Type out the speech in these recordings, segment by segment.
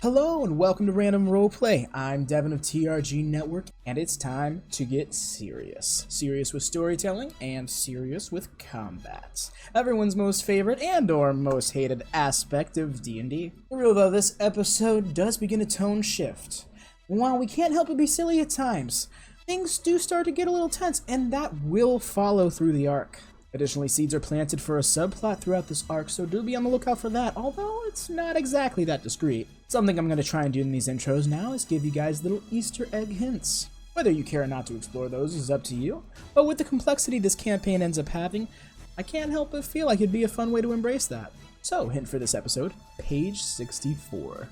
Hello and welcome to Random Roleplay. I'm Deven of TRG Network, and it's time to get serious. Serious with storytelling and serious with combat. Everyone's most favorite and or most hated aspect of D&D. For real though, this episode does begin a tone shift. While we can't help but be silly at times, things do start to get a little tense, and that will follow through the arc. Additionally, seeds are planted for a subplot throughout this arc, so do be on the lookout for that, although it's not exactly that discreet. Something I'm going to try and do in these intros now is give you guys little Easter egg hints. Whether you care or not to explore those is up to you, but with the complexity this campaign ends up having, I can't help but feel like it'd be a fun way to embrace that. So, hint for this episode, page 64.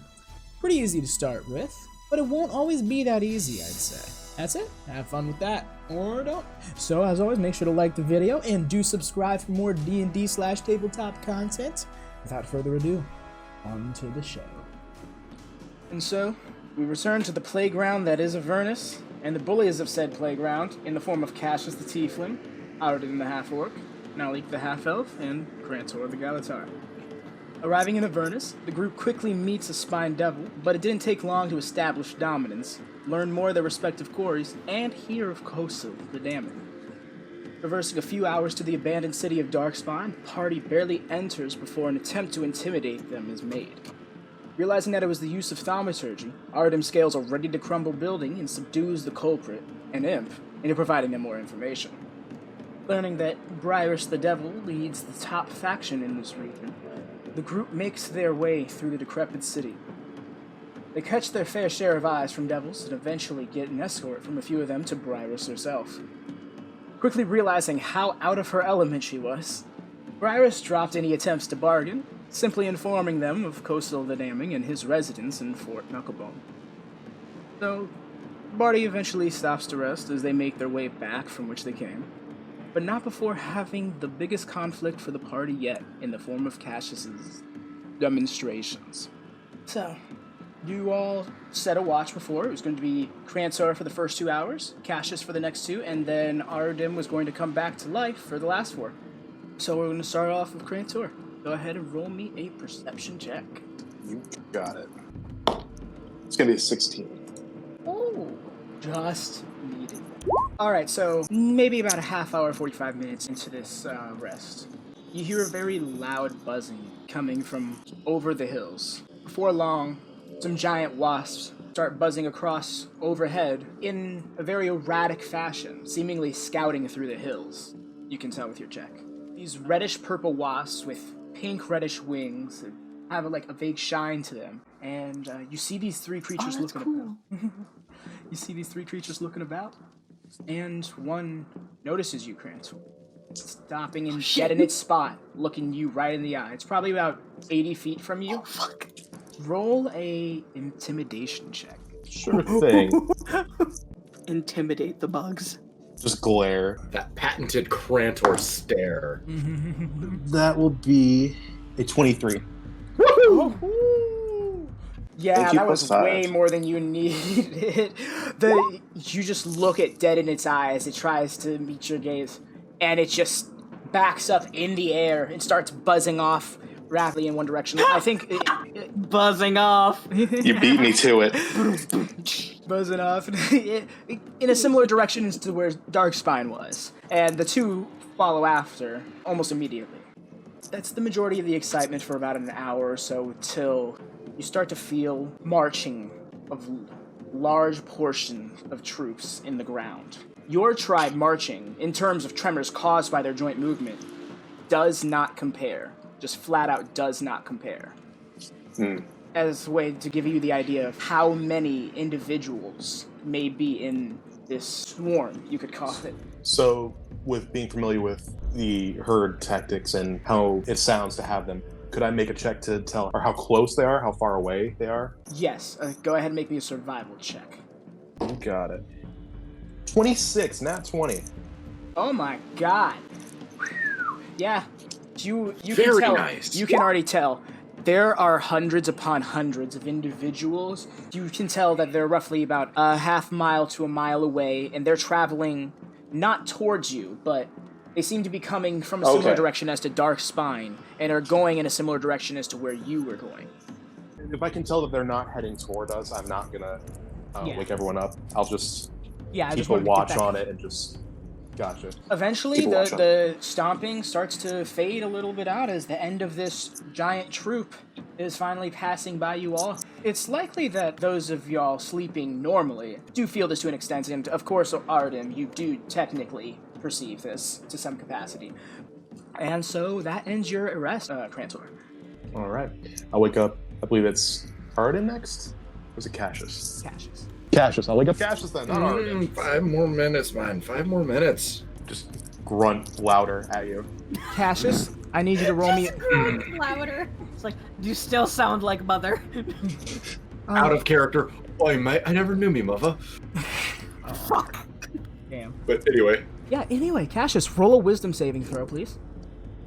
Pretty easy to start with, but it won't always be that easy, I'd say. That's it. Have fun with that, or don't. So, as always, make sure to like the video and do subscribe for more D&D/tabletop content. Without further ado, on to the show. And so, we return to the playground that is Avernus, and the bullies of said playground, in the form of Cassius the Tiefling, Arudim the Half-Orc, Naleek the Half-Elf, and Crantor the Gallataur. Arriving in Avernus, the group quickly meets a spine devil, but it didn't take long to establish dominance, learn more of their respective quarries, and hear of Castor the Damned. Traversing a few hours to the abandoned city of Darkspine, the party barely enters before an attempt to intimidate them is made. Realizing that it was the use of thaumaturgy, Arudim scales a ready-to-crumble building and subdues the culprit, an imp, into providing them more information. Learning that Briarus the Devil leads the top faction in this region, the group makes their way through the decrepit city. They catch their fair share of eyes from devils and eventually get an escort from a few of them to Briarus herself. Quickly realizing how out of her element she was, Briarus dropped any attempts to bargain, simply informing them of Castor the Damning and his residence in Fort Knucklebone. So, the party eventually stops to rest as they make their way back from which they came, but not before having the biggest conflict for the party yet in the form of Cassius's demonstrations. So, you all set a watch before. It was going to be Crantor for the first 2 hours, Cassius for the next 2, and then Arudim was going to come back to life for the last 4. So we're going to start off with Crantor. Go ahead and roll me a perception check. You got it. It's going to be a 16. Oh, just needed. Alright, so maybe about a half hour, 45 minutes into this rest, you hear a very loud buzzing coming from over the hills. Before long, some giant wasps start buzzing across overhead in a very erratic fashion, seemingly scouting through the hills. You can tell with your check. These reddish-purple wasps with pink-reddish wings have a vague shine to them, and you see these three creatures looking about. You see these three creatures looking about, and one notices you, Crantor, stopping and getting its spot, looking you right in the eye. It's probably about 80 feet from you. Oh, fuck. Roll a intimidation check. Sure thing. Intimidate the bugs. Just glare. That patented Crantor stare. That will be a 23. Woohoo! Yeah, that was way more than you needed. You just look it dead in its eyes. It tries to meet your gaze, and it just backs up in the air and starts buzzing off rapidly in one direction. I think Buzzing off. You beat me to it. buzzing off in a similar direction as to where Darkspine was, and the two follow after almost immediately. That's the majority of the excitement for about an hour or so till you start to feel marching of large portions of troops in the ground. Your tribe marching, in terms of tremors caused by their joint movement, does not compare. Just flat out does not compare. As a way to give you the idea of how many individuals may be in this swarm, you could call it. So, with being familiar with the herd tactics and how it sounds to have them, could I make a check to tell or how close they are, how far away they are? Yes, go ahead and make me a survival check. You got it. 26, not 20. Oh my god. Yeah, you Very can tell. nice. You can already tell. There are hundreds upon hundreds of individuals. You can tell that they're roughly about a half mile to a mile away, and they're traveling not towards you, but they seem to be coming from a similar direction as to Darkspine, and are going in a similar direction as to where you were going. if I can tell that they're not heading toward us, I'm not gonna wake everyone up. I'll just keep a watch on it and just. Gotcha. Eventually, the stomping starts to fade a little bit out as the end of this giant troop is finally passing by you all. It's likely that those of y'all sleeping normally do feel this to an extent, and of course, Arudim, you do technically perceive this to some capacity. And so that ends your arrest, Crantor. All right. I'll wake up. I believe it's Arudim next? Or was it Cassius? Cassius. I'll wake up Cassius then, not Arudim. 5 more minutes, man. 5 more minutes. Just grunt louder at you. Cassius, I need you to roll me... louder. It's like, you still sound like mother. Out of character. Oi, mate, I never knew me, mother. Fuck. Damn. But anyway. Yeah, anyway, Cassius, roll a wisdom saving throw, please.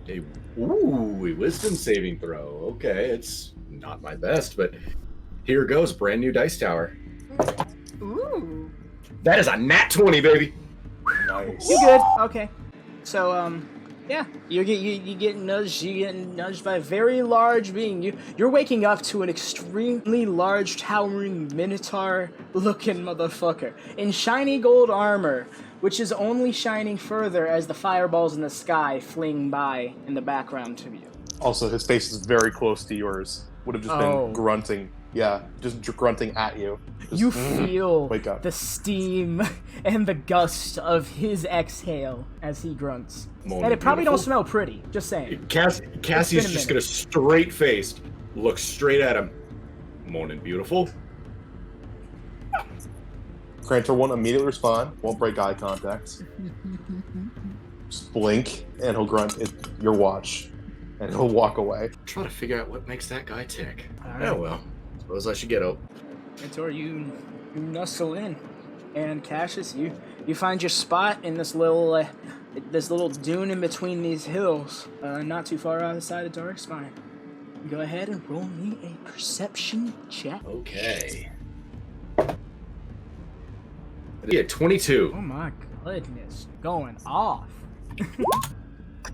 A wisdom saving throw. Okay, it's not my best, but here goes. Brand new dice tower. Ooh. That is a nat 20, baby. Nice. You good? Okay. So, yeah, you get nudged by a very large being. You're waking up to an extremely large, towering minotaur-looking motherfucker in shiny gold armor, which is only shining further as the fireballs in the sky fling by in the background to you. Also, his face is very close to yours. Would have just been grunting. Yeah, just grunting at you. Just, you feel wake up. the steam and the gust of his exhale as he grunts. Morning, and it probably beautiful. don't smell pretty, just saying. Cassie's just gonna straight-faced look straight at him. Morning, beautiful. Crantor won't immediately respond, won't break eye contact. Just blink, and he'll grunt, "It's your watch," and he'll walk away. Try to figure out what makes that guy tick. All right. Oh well, suppose I should get up. Crantor, you nuzzle in, and Cassius, you find your spot in this little dune in between these hills, not too far out of the side of Dark Spine. Go ahead and roll me a perception check. Okay. Yeah, 22. Oh my goodness, going off.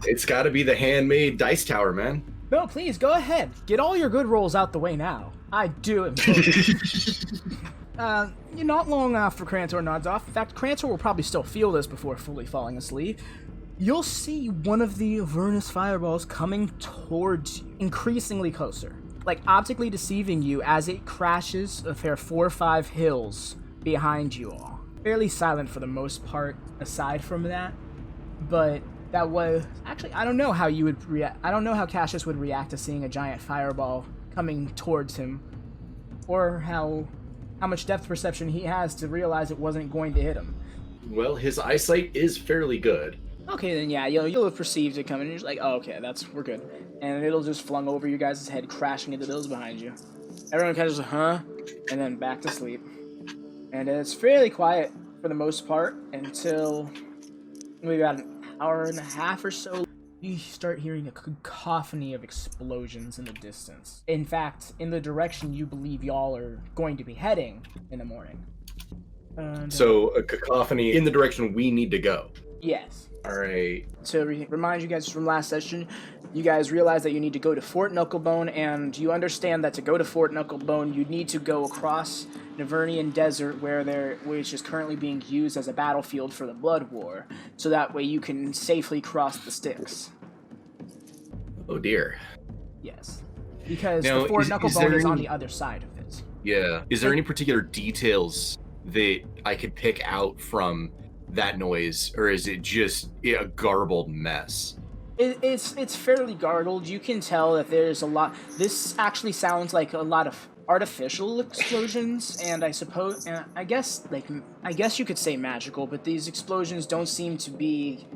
It's got to be the handmade dice tower, man. No, please, go ahead. Get all your good rolls out the way now. I do it. Not long after Crantor nods off, in fact, Crantor will probably still feel this before fully falling asleep. You'll see one of the Avernus fireballs coming towards you, increasingly closer, like optically deceiving you as it crashes a fair 4 or 5 hills behind you all. Fairly silent for the most part, aside from that, but that was actually, I don't know how you would react. I don't know how Cassius would react to seeing a giant fireball coming towards him, or how much depth perception he has to realize it wasn't going to hit him. Well, his eyesight is fairly good. Okay, then yeah, you'll have perceived it coming, and you're just like, oh, okay, we're good. And it'll just flung over your guys' head, crashing into the hills behind you. Everyone kind of just, huh? And then back to sleep. And it's fairly quiet for the most part until maybe about an hour and a half or so. You start hearing a cacophony of explosions in the distance. In fact, in the direction you believe y'all are going to be heading in the morning. So, a cacophony in the direction we need to go. Yes. All right. To remind you guys from last session, you guys realize that you need to go to Fort Knucklebone, and you understand that to go to Fort Knucklebone, you need to go across Navernian Desert, which is currently being used as a battlefield for the Blood War, so that way you can safely cross the Styx. Oh dear. Yes. Because Now, the Fort is Knucklebone there is on any- the other side of it. Yeah. Is there any particular details that I could pick out from that noise, or is it just a garbled mess? It's fairly gargled. You can tell that there's a lot. This actually sounds like a lot of artificial explosions, and I guess you could say magical, but these explosions don't seem to be,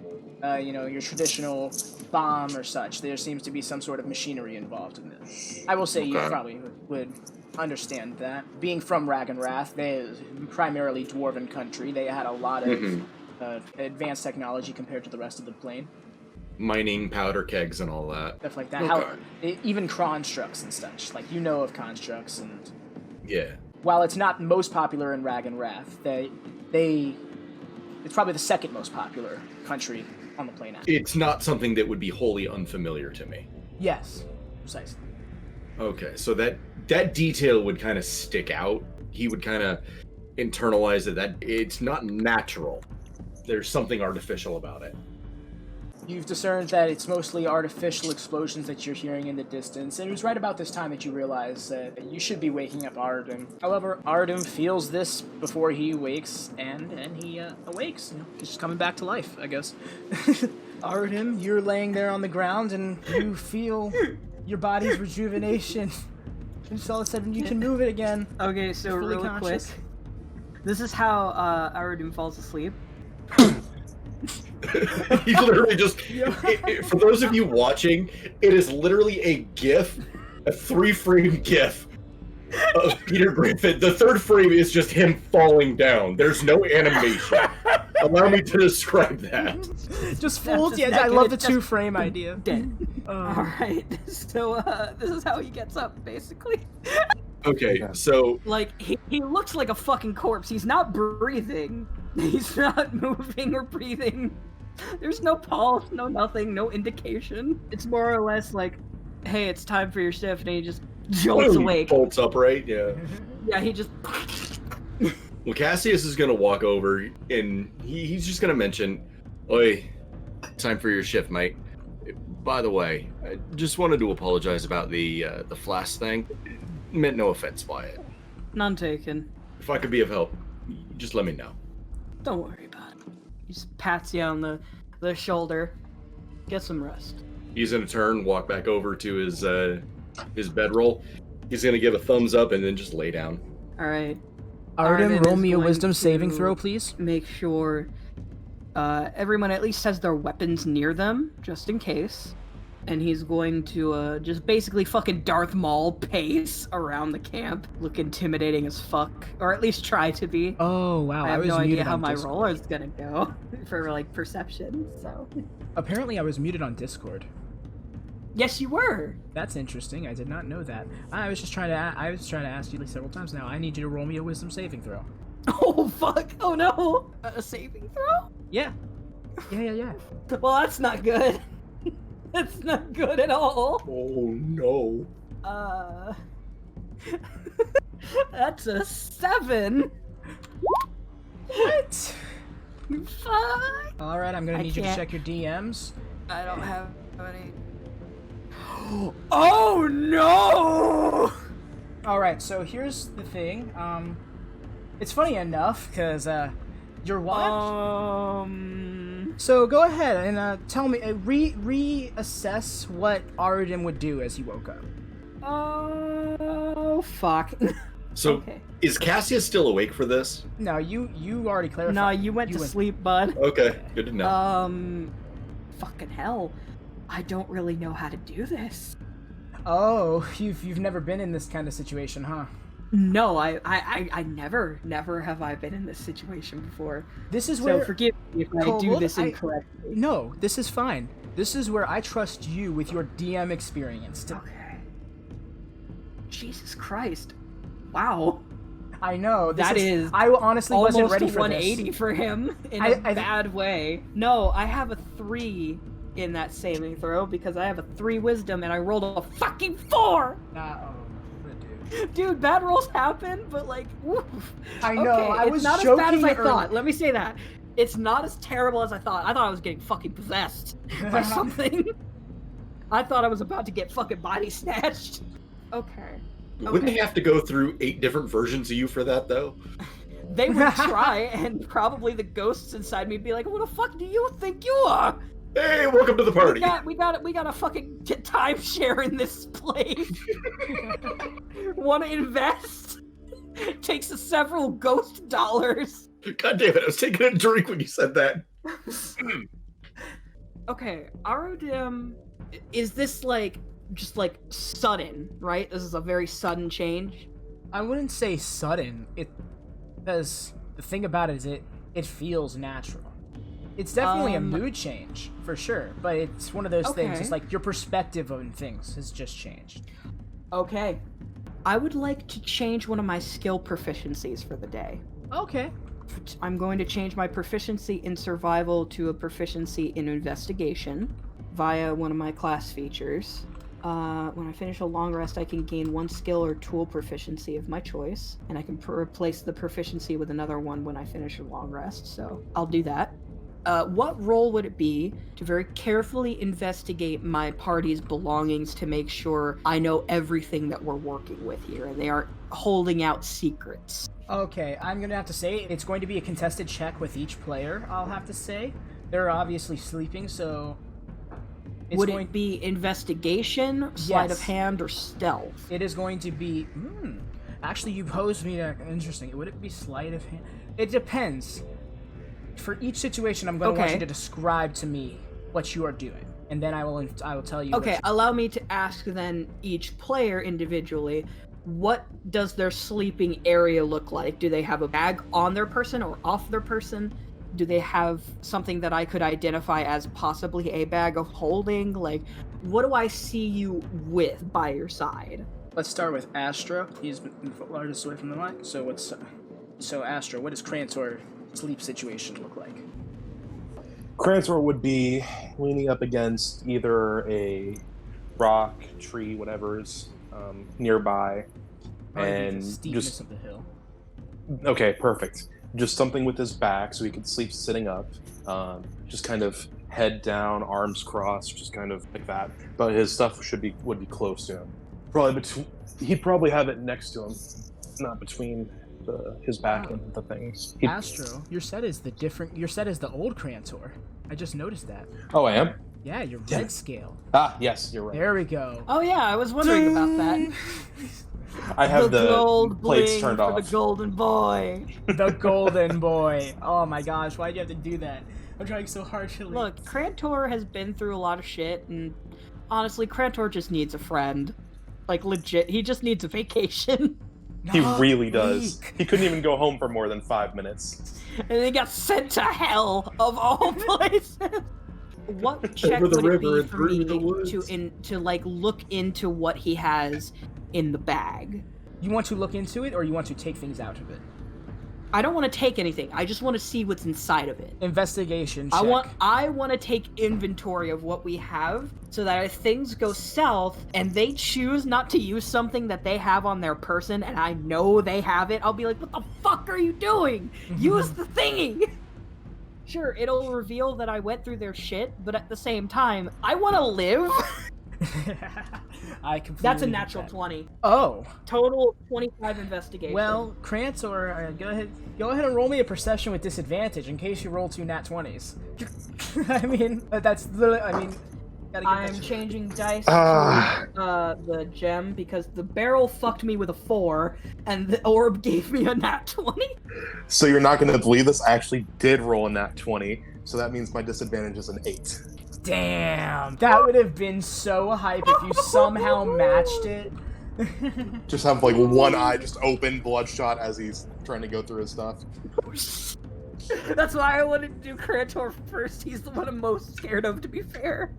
your traditional bomb or such. There seems to be some sort of machinery involved in this. I will say you probably would understand that. Being from Raggenrath, they primarily dwarven country. They had a lot of advanced technology compared to the rest of the plane. Mining powder kegs and all that. Stuff like that. Okay. Even constructs and such. Like, of constructs, and Yeah. while it's not most popular in Raggenrath, it's probably the second most popular country on the plane. It's not something that would be wholly unfamiliar to me. Yes, precisely. Okay, so that detail would kind of stick out. He would kind of internalize that it's not natural. There's something artificial about it. You've discerned that it's mostly artificial explosions that you're hearing in the distance, and it was right about this time that you realize that you should be waking up Arudim. However, Arudim feels this before he wakes, and he awakes. He's just coming back to life, I guess. Arudim, you're laying there on the ground, and you feel your body's rejuvenation. And just all of a sudden, you can move it again. Okay, so You're fully really conscious. quick. This is how Arudim falls asleep. He literally just, for those of you watching, it is literally a GIF, a 3-frame GIF of Peter Griffin. The 3rd frame is just him falling down. There's no animation. Allow me to describe that. Just folds. just Yeah, I naked, love the it's just 2-frame idea. Dead. Alright, so this is how he gets up, basically. Okay, so Like, he looks like a fucking corpse. He's not breathing. He's not moving or breathing. There's no pulse, no nothing, no indication. It's more or less like, hey, it's time for your shift, and he just jolts awake. bolts upright, yeah. Yeah, he just... Well, Cassius is gonna walk over, and he's just gonna mention, "Oi, time for your shift, mate. By the way, I just wanted to apologize about the flask thing. Meant no offense by it. None taken. If I could be of help, just let me know." Don't worry about it. He just pats you on the shoulder. Get some rest. He's gonna turn, walk back over to his bedroll. He's gonna give a thumbs up and then just lay down. Alright. Arudim, roll me a going wisdom saving to throw, please. Make sure everyone at least has their weapons near them, just in case. And he's going to just basically fucking Darth Maul pace around the camp. Look intimidating as fuck. Or at least try to be. Oh, wow. I have was no muted idea how on my Discord. roll is gonna go for, like, perception, so... Apparently, I was muted on Discord. Yes, you were! That's interesting. I did not know that. I was trying to ask you several times now. I need you to roll me a wisdom saving throw. Oh, fuck! Oh, no! A saving throw? Yeah. Yeah. Well, that's not good. That's not good at all. Oh no. That's a 7. What? Fuck. All right, I'm gonna I need you to can't- check your DMs. I don't have any. Oh no! All right, so here's the thing. It's funny enough because your watch. So go ahead and tell me, reassess what Arudim would do as he woke up. Oh fuck. So, Okay. is Cassius still awake for this? No, you already clarified. No, you went to sleep, bud. Okay, good to know. Fucking hell. I don't really know how to do this. Oh, you've never been in this kind of situation, huh? No, I never have I been in this situation before. This is So where. forgive me if I do Kobold, this incorrectly. No, this is fine. This is where I trust you with your DM experience. Okay. Jesus Christ. Wow. I know. That is I honestly wasn't Almost ready a for 180 this. for him in a bad way. No, I have a 3 in that saving throw because I have a 3 wisdom and I rolled a fucking 4! Dude, bad rolls happen, but like, woof. I know, Okay, I was it's not as bad as I joking thought. earlier. Let me say that. It's not as terrible as I thought. I thought I was getting fucking possessed by something. I thought I was about to get fucking body snatched. Okay. Wouldn't they have to go through 8 different versions of you for that, though? They would try, and probably the ghosts inside me would be like, "Who the fuck do you think you are? Hey, welcome to the party! We got a fucking timeshare in this place. Want to invest? Takes us several ghost dollars." God damn it, I was taking a drink when you said that. Okay, Arudim, is this like just like sudden, right? This is a very sudden change. I wouldn't say sudden. Because the thing about it is it feels natural. It's definitely a mood change, for sure. But it's one of those things. Okay. It's like your perspective on things has just changed. Okay. I would like to change one of my skill proficiencies for the day. Okay. I'm going to change my proficiency in survival to a proficiency in investigation via one of my class features. When I finish a long rest, I can gain 1 skill or tool proficiency of my choice, and I can replace the proficiency with another one when I finish a long rest, so I'll do that. What role would it be to very carefully investigate my party's belongings to make sure I know everything that we're working with here, and they aren't holding out secrets? Okay, I'm gonna have to say it's going to be a contested check with each player, I'll have to say. They're obviously sleeping, so... Would it be investigation, sleight of hand, or stealth? It is going to be... Actually, you posed me interesting. Would it be sleight of hand? It depends. For each situation, I'm going to want you to describe to me what you are doing, and then I will tell you. Okay, allow me to ask then each player individually, what does their sleeping area look like? Do they have a bag on their person or off their person? Do they have something that I could identify as possibly a bag of holding? Like, what do I see you with by your side? Let's start with Astro. He's the farthest away from the mic. So Astro, what does Crantor sleep situation look like? Crantor would be leaning up against either a rock, tree, whatever's nearby, and the steepness just of the hill. Okay, perfect. Just something with his back so he could sleep sitting up. Just kind of head down, arms crossed, just kind of like that. But his stuff would be close to him. He'd probably have it next to him, not between his back and the things. Astro, your set is the old Crantor. I just noticed that. Oh, I am? Yeah, your red scale. Ah, yes, you're right. There we go. Oh yeah, I was wondering about that. I have the gold plates turned for off. the golden boy. The golden boy. Oh my gosh, why'd you have to do that? I'm trying so hard to Look, Crantor has been through a lot of shit, and honestly, Crantor just needs a friend. Like, legit, he just needs a vacation. He really does. He couldn't even go home for more than 5 minutes. And he got sent to hell, of all places. What check Over the would river it and be for through me the woods. to like look into what he has in the bag? You want to look into it, or you want to take things out of it? I don't want to take anything. I just want to see what's inside of it. Investigation check. I want to take inventory of what we have, so that if things go south and they choose not to use something that they have on their person, and I know they have it, I'll be like, what the fuck are you doing? Use the thingy! Sure, it'll reveal that I went through their shit, but at the same time, I want to live. I completely That's a get natural that. 20. Oh. Total 25 investigation. Well, Crantor, go ahead and roll me a perception with disadvantage in case you roll 2 nat 20s. I mean, that's literally, gotta get I'm that changing dice to the gem because the barrel fucked me with a 4 and the orb gave me a nat 20. So you're not going to believe this? I actually did roll a nat 20, so that means my disadvantage is an 8. Damn, that would have been so hype if you somehow matched it. Just have like one eye just open, bloodshot as he's trying to go through his stuff. That's why I wanted to do Crantor first. He's the one I'm most scared of, to be fair.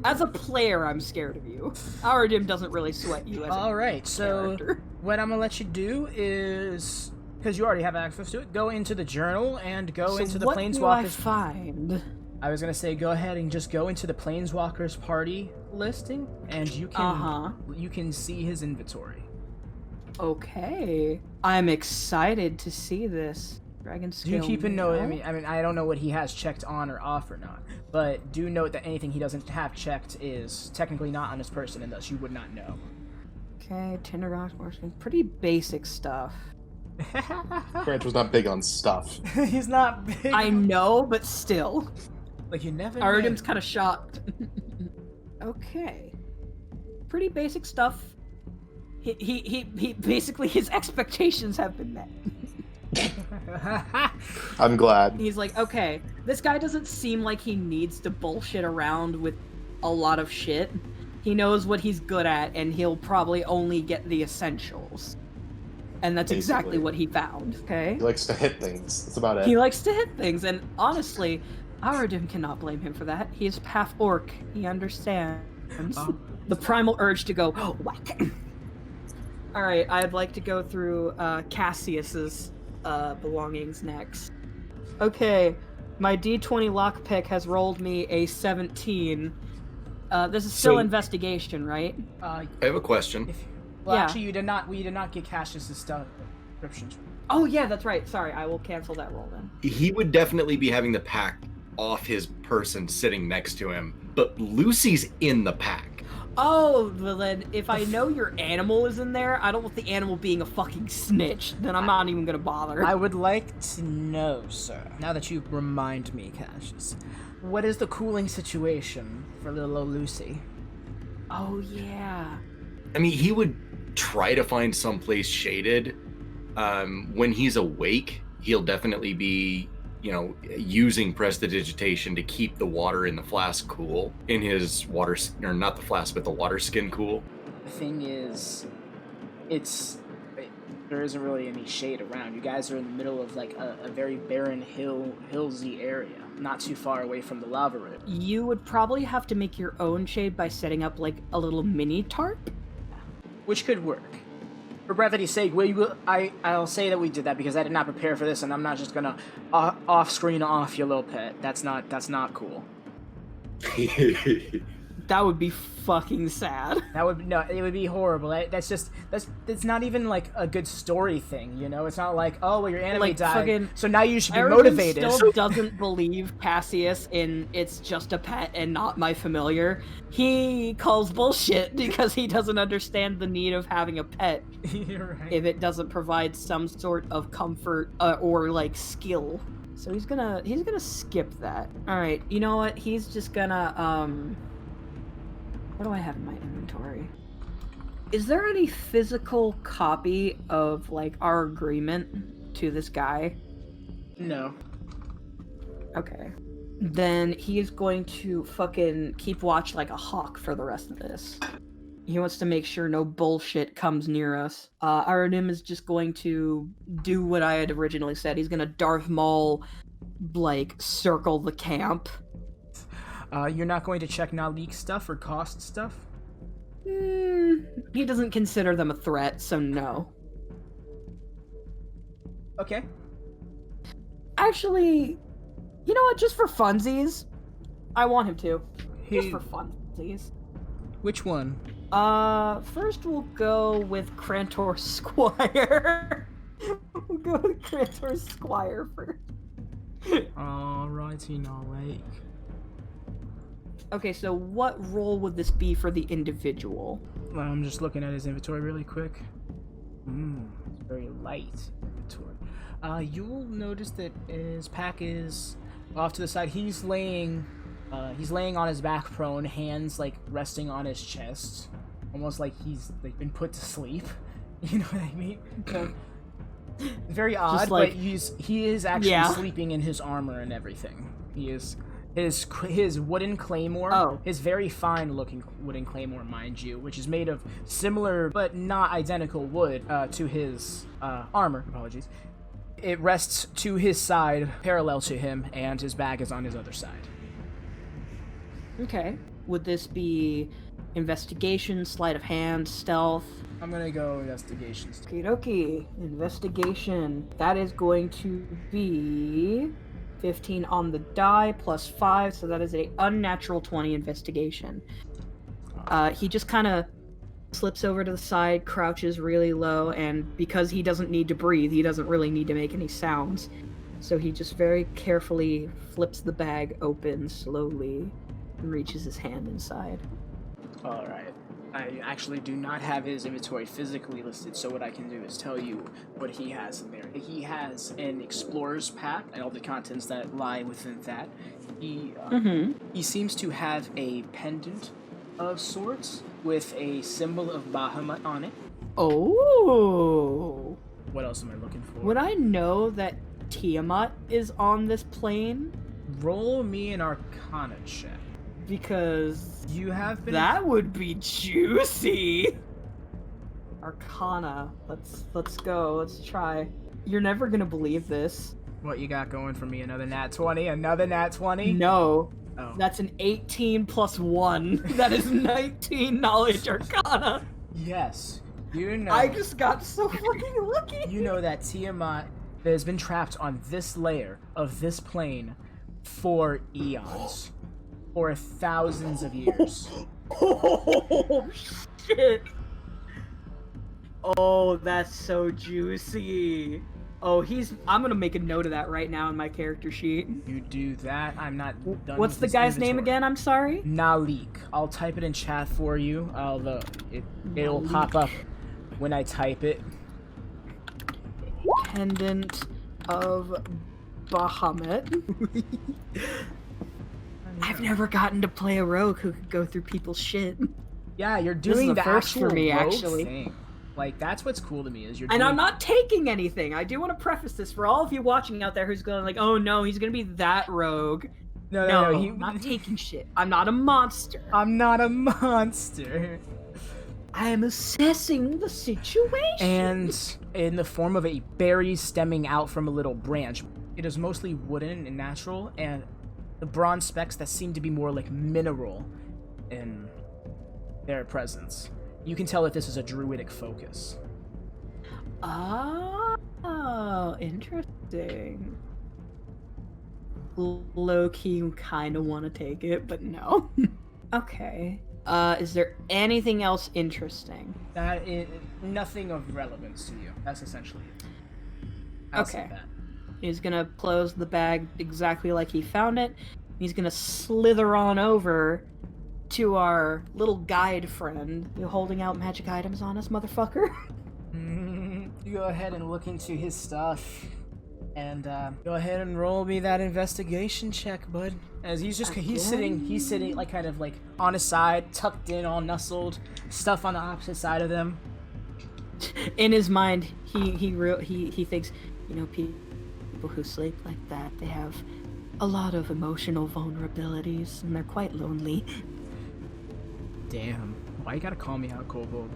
As a player, I'm scared of you. Arudim doesn't really sweat you as Alright, so character. what I'm gonna let you do is, because you already have access to it, go into the journal and go into the what Planeswalkers. do I find? I was gonna say, go ahead and just go into the Planeswalkers party listing, and you can see his inventory. Okay. I'm excited to see this. Dragon scale. Do keep a note. I male? mean, I don't know what he has checked on or off or not, but do note that anything he doesn't have checked is technically not on his person, and thus you would not know. Okay, Tinder rocks, pretty basic stuff. Grant was not big on stuff. He's not big. I know, but still. Like, you never Arudim's know. kind of shocked. Okay. Pretty basic stuff. He basically, his expectations have been met. I'm glad. He's like, okay, this guy doesn't seem like he needs to bullshit around with a lot of shit. He knows what he's good at, and he'll probably only get the essentials. And that's exactly Basically. what he found, okay? He likes to hit things. That's about it. He likes to hit things, and honestly, Arudim cannot blame him for that. He's half-orc. He understands the primal urge to go, whack. Alright, I'd like to go through Cassius's belongings next. Okay, my D20 lockpick has rolled me a 17. This is still So- investigation, right? I have a question. Well, Yeah. actually, we did not get Cassius' stuff descriptions. Oh yeah, that's right. Sorry, I will cancel that roll then. He would definitely be having the pack off his person sitting next to him, but Lucy's in the pack. Oh, well then, if I know your animal is in there, I don't want the animal being a fucking snitch. Then I'm not even gonna bother. I would like to know, sir, now that you remind me, Cassius, what is the cooling situation for little old Lucy? Oh yeah. I mean, he would try to find someplace shaded. When he's awake, he'll definitely be, using prestidigitation to keep the water in the flask cool. In his water, or not the flask, but the water skin cool. The thing is, there isn't really any shade around. You guys are in the middle of like a very barren hillsy area, not too far away from the lava river. You would probably have to make your own shade by setting up like a little mini tarp. Which could work. For brevity's sake, I'll say that we did that because I did not prepare for this, and I'm not just gonna off-screen off your little pet. That's not cool. That would be fucking sad. It would be horrible. That's not even like a good story thing, It's not like, oh well, your anime Like, died, fucking- so now you should be Arudim motivated. still doesn't believe Cassius in it's just a pet and not my familiar. He calls bullshit because he doesn't understand the need of having a pet You're right. if it doesn't provide some sort of comfort or like skill. So he's gonna skip that. All right, you know what? He's just gonna What do I have in my inventory? Is there any physical copy of like our agreement to this guy? No. Okay. Then he is going to fucking keep watch like a hawk for the rest of this. He wants to make sure no bullshit comes near us. Arudim is just going to do what I had originally said. He's gonna Darth Maul, like, circle the camp. You're not going to check Naleek stuff or cost stuff? He doesn't consider them a threat, so no. Okay. Actually, you know what? Just for funsies, I want him to. Just Hey. for funsies. Which one? First we'll go with Crantor Squire. We'll go with Crantor Squire first. Alrighty, Naleek. Okay, so what role would this be for the individual? I'm just looking at his inventory really quick. It's very light inventory. You'll notice that his pack is off to the side. He's laying on his back prone, hands like resting on his chest, almost like he's like been put to sleep. You know what I mean? Very odd, Just like- but he is actually Yeah. sleeping in his armor and everything. He is. His wooden claymore, Oh. his very fine-looking wooden claymore, mind you, which is made of similar but not identical wood to his armor. Apologies. It rests to his side, parallel to him, and his bag is on his other side. Okay. Would this be investigation, sleight of hand, stealth? I'm gonna go investigations. Okie dokie. Investigation. That is going to be 15 on the die plus 5, so that is a unnatural 20 investigation. He just kind of slips over to the side, crouches really low, and because he doesn't need to breathe, he doesn't really need to make any sounds. So he just very carefully flips the bag open slowly and reaches his hand inside. Alright. I actually do not have his inventory physically listed, so what I can do is tell you what he has in there. He has an explorer's pack and all the contents that lie within that. He seems to have a pendant of sorts with a symbol of Bahamut on it. Oh! What else am I looking for? Would I know that Tiamat is on this plane? Roll me an Arcana check. Because You have been... that would be juicy. Arcana. Let's go. Let's try. You're never gonna believe this. What you got going for me? Another nat 20? Another nat 20? No. Oh. That's an 18 plus 1. That is 19 knowledge Arcana. Yes. You know... I just got so fucking lucky. You know that Tiamat has been trapped on this layer of this plane for eons. for thousands of years. Oh, shit. Oh, that's so juicy. Oh, I'm gonna make a note of that right now in my character sheet. You do that. I'm not done. What's with the this guy's name inventory. again? I'm sorry. Naleek. I'll type it in chat for you. It'll Naleek. pop up when I type it. Pendant of Bahamut. I've never gotten to play a rogue who could go through people's shit. Yeah, you're This is doing the the first actual for me, rogue actually. thing. Like, that's what's cool to me is you're And doing... I'm not taking anything. I do want to preface this for all of you watching out there who's going like, oh no, he's gonna be that rogue. No, I'm not taking shit. I'm not a monster. I'm not a monster. I am assessing the situation. And in the form of a berry stemming out from a little branch. It is mostly wooden and natural, and the bronze specks that seem to be more like mineral in their presence. You can tell that this is a druidic focus. Oh, interesting. Low-key kind of want to take it, but no. Okay. Is there anything else interesting? That is nothing of relevance to you. That's essentially it. I'll say Okay. that. He's gonna close the bag exactly like he found it. He's gonna slither on over to our little guide friend. You holding out magic items on us, motherfucker? You go ahead and look into his stuff. And go ahead and roll me that investigation check, bud. As he's sitting like kind of like on his side, tucked in, all nestled, stuff on the opposite side of them. In his mind, he thinks, you know, people who sleep like that, they have a lot of emotional vulnerabilities, and they're quite lonely. Damn. Why you gotta call me out, Kobold?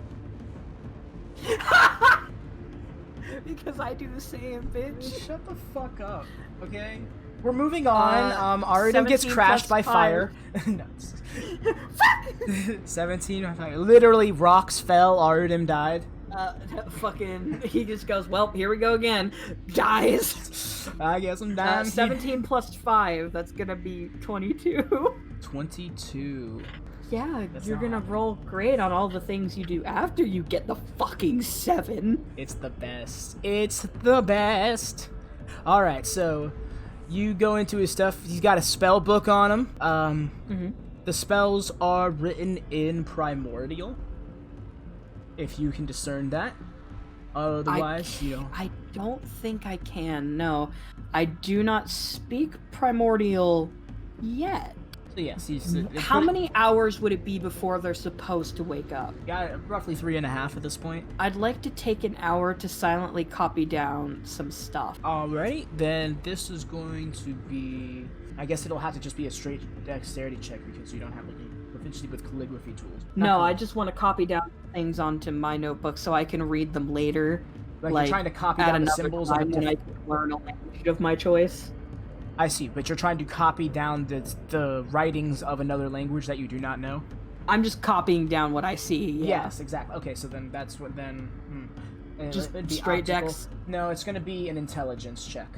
Because I do the same, bitch. Shut the fuck up, okay? We're moving on. Arudim gets 17 crashed by plus fire. No. 17 by fire. Literally, rocks fell. Arudim died. He just goes, well, here we go again. Dies. I guess I'm dying. 17 plus 5, that's gonna be 22. 22. Yeah, That's you're not gonna happening. roll great on all the things you do after you get the fucking 7. It's the best. It's the best. All right, so you go into his stuff. He's got a spell book on him. The spells are written in primordial, if you can discern that. Otherwise, you know. I don't think I can, no. I do not speak primordial yet. So yes, How many hours would it be before they're supposed to wake up? Got roughly 3.5 at this point. I'd like to take an hour to silently copy down some stuff. Alrighty, then this is going to be... I guess it'll have to just be a straight dexterity check because you don't have any proficiency with calligraphy tools. No, I just want to copy down things onto my notebook so I can read them later. Like you're trying to copy at down the another symbols of a time when I different... can learn a language of my choice. I see, but you're trying to copy down the writings of another language that you do not know? I'm just copying down what I see. Yeah. Yes, exactly. Okay, so then that's what then... Just it'd be straight optical. dex? No, it's going to be an intelligence check.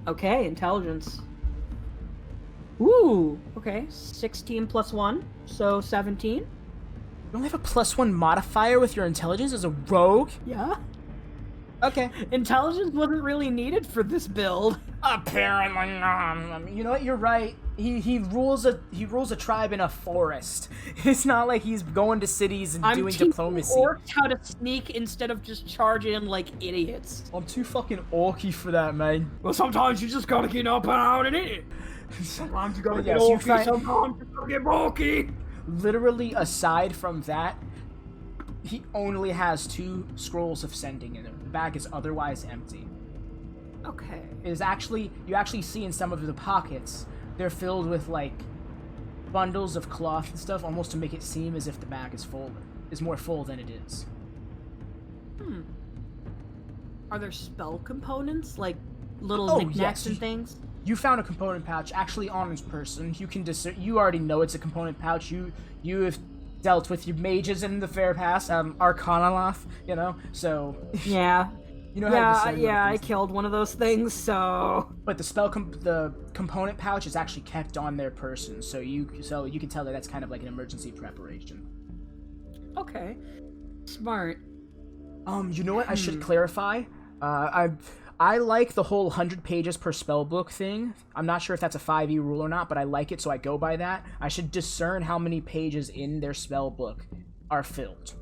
Okay, intelligence. Ooh, okay. 16 plus 1, so 17. You only have a +1 modifier with your intelligence as a rogue? Yeah. Okay. Intelligence wasn't really needed for this build. Apparently not. You know what? You're right. He rules a tribe in a forest. It's not like he's going to cities and doing diplomacy. I'm teaching orcs how to sneak instead of just charge in like idiots. I'm too fucking orky for that, man. Well, sometimes you just gotta get up and out and eat. Sometimes you gotta get Yes, you orky, find- sometimes you gotta get bulky. Literally, aside from that, he only has 2 scrolls of sending in it. The bag is otherwise empty. Okay. It is actually, you actually see in some of the pockets, they're filled with like bundles of cloth and stuff, almost to make it seem as if the bag is more full than it is. Are there spell components, like little Oh, knickknacks yes. and things? You found a component pouch actually on his person. You can you already know it's a component pouch. You have dealt with your mages in the fair past, Arcanoloth, you know. So Yeah. You know how to Yeah, discern yeah, I weapons. killed one of those things, so... But the component pouch is actually kept on their person, so you can tell that that's kind of like an emergency preparation. Okay. Smart. You know what? I should clarify. I like the whole 100 pages per spell book thing. I'm not sure if that's a 5e rule or not, but I like it, so I go by that. I should discern how many pages in their spell book are filled.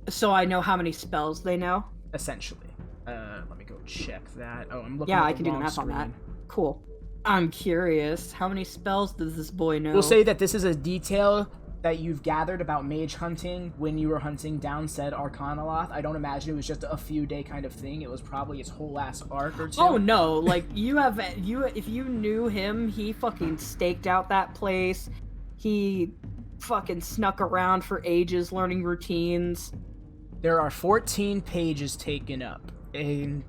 So I know how many spells they know? Essentially. Let me go check that. Oh, I'm looking Yeah, at I the can do the wrong math on that. screen. Cool. I'm curious, how many spells does this boy know? We'll say that this is a detail that you've gathered about mage hunting when you were hunting down said Arcanoloth. I don't imagine it was just a few day kind of thing. It was probably his whole ass arc or two. Oh no, like, if you knew him, he fucking staked out that place. He fucking snuck around for ages learning routines. There are 14 pages taken up. And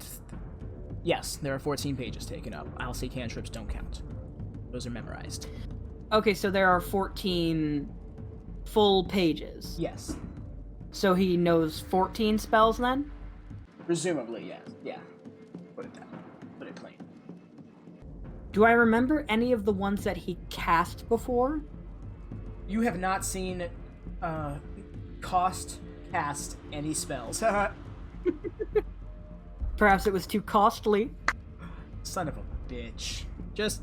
yes, there are 14 pages taken up. I'll say cantrips don't count. Those are memorized. Okay, so there are 14 full pages. Yes. So he knows 14 spells then? Presumably, yeah. Yeah. Put it down. Put it plain. Do I remember any of the ones that he cast before? You have not seen cast any spells. Perhaps it was too costly. Son of a bitch. Just...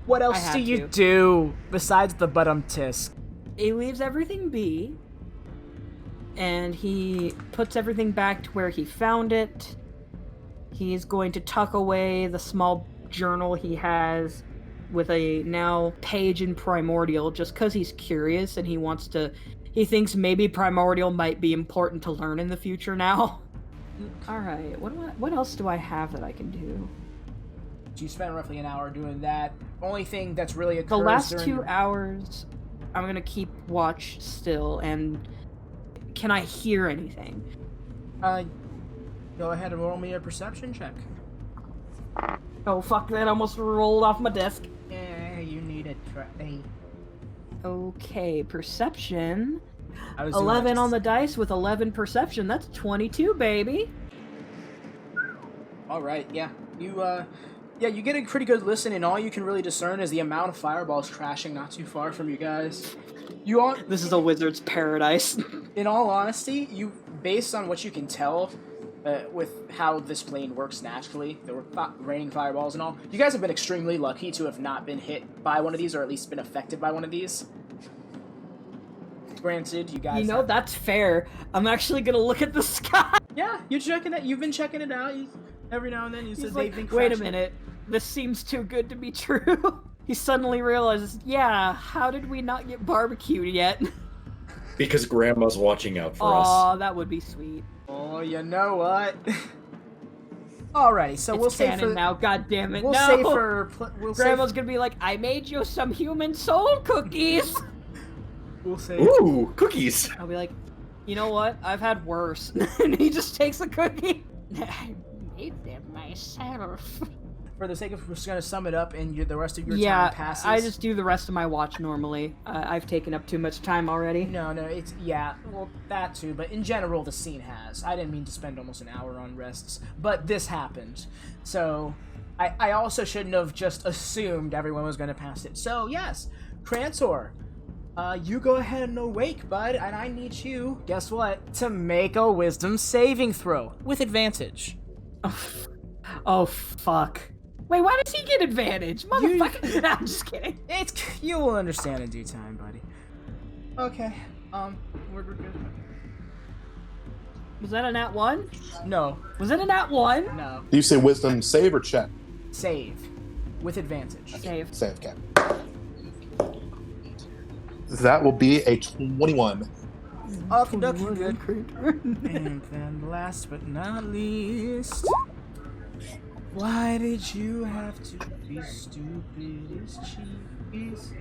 What else had do you to. do besides the bottom tisk? He leaves everything be, and he puts everything back to where he found it. He's going to tuck away the small journal he has with a now page in Primordial, just because he's curious and he thinks maybe Primordial might be important to learn in the future now. Alright, what else do I have that I can do? You spent roughly an hour doing that. Only thing that's really occurred The last during 2 hours, I'm gonna keep watch still, and can I hear anything? Go ahead and roll me a perception check. Oh fuck, that almost rolled off my desk. Yeah, you need a try. Okay, perception. I was doing 11 that on just- the dice with 11 perception. That's 22, baby. All right, yeah. You get a pretty good listen, and all you can really discern is the amount of fireballs crashing not too far from you guys. This is a wizard's paradise. In all honesty, based on what you can tell, with how this plane works naturally, there were raining fireballs and all. You guys have been extremely lucky to have not been hit by one of these, or at least been affected by one of these. Granted, you guys. That's fair. I'm actually gonna look at the sky. Yeah, you're checking that. You've been checking it out. Every now and then, you said He's they've like, been. wait a crashing. minute. This seems too good to be true. He suddenly realizes, yeah, how did we not get barbecued yet? Because Grandma's watching out for Aw, us. that would be sweet. Oh, you know what? Alrighty, so It's we'll say canon for now, god damn it. we'll no! say for we'll Grandma's say gonna be like, I made you some human soul cookies! we'll say Ooh, cookies! I'll be like, you know what? I've had worse. And he just takes the cookie. I made them myself. for the sake of we're just gonna sum it up, and the rest of your Yeah, time passes. I just do the rest of my watch normally. I've taken up too much time already. No, it's well that too, but in general the scene has. I didn't mean to spend almost an hour on rests, but this happened, so I also shouldn't have just assumed everyone was gonna pass it. So yes, Crantor. You go ahead and awake, bud, and I need you, guess what, to make a wisdom saving throw with advantage. Oh, fuck. Wait, why does he get advantage? Motherfucker. I'm just kidding. You will understand in due time, buddy. Okay, we're good. Was that a nat 1? No, Was it a nat 1? no. Do you say wisdom save or check? Save with advantage. Save. Save, okay. That will be a 21. Okie dokie, good. And then last but not least, why did you have to be stupid as cheese?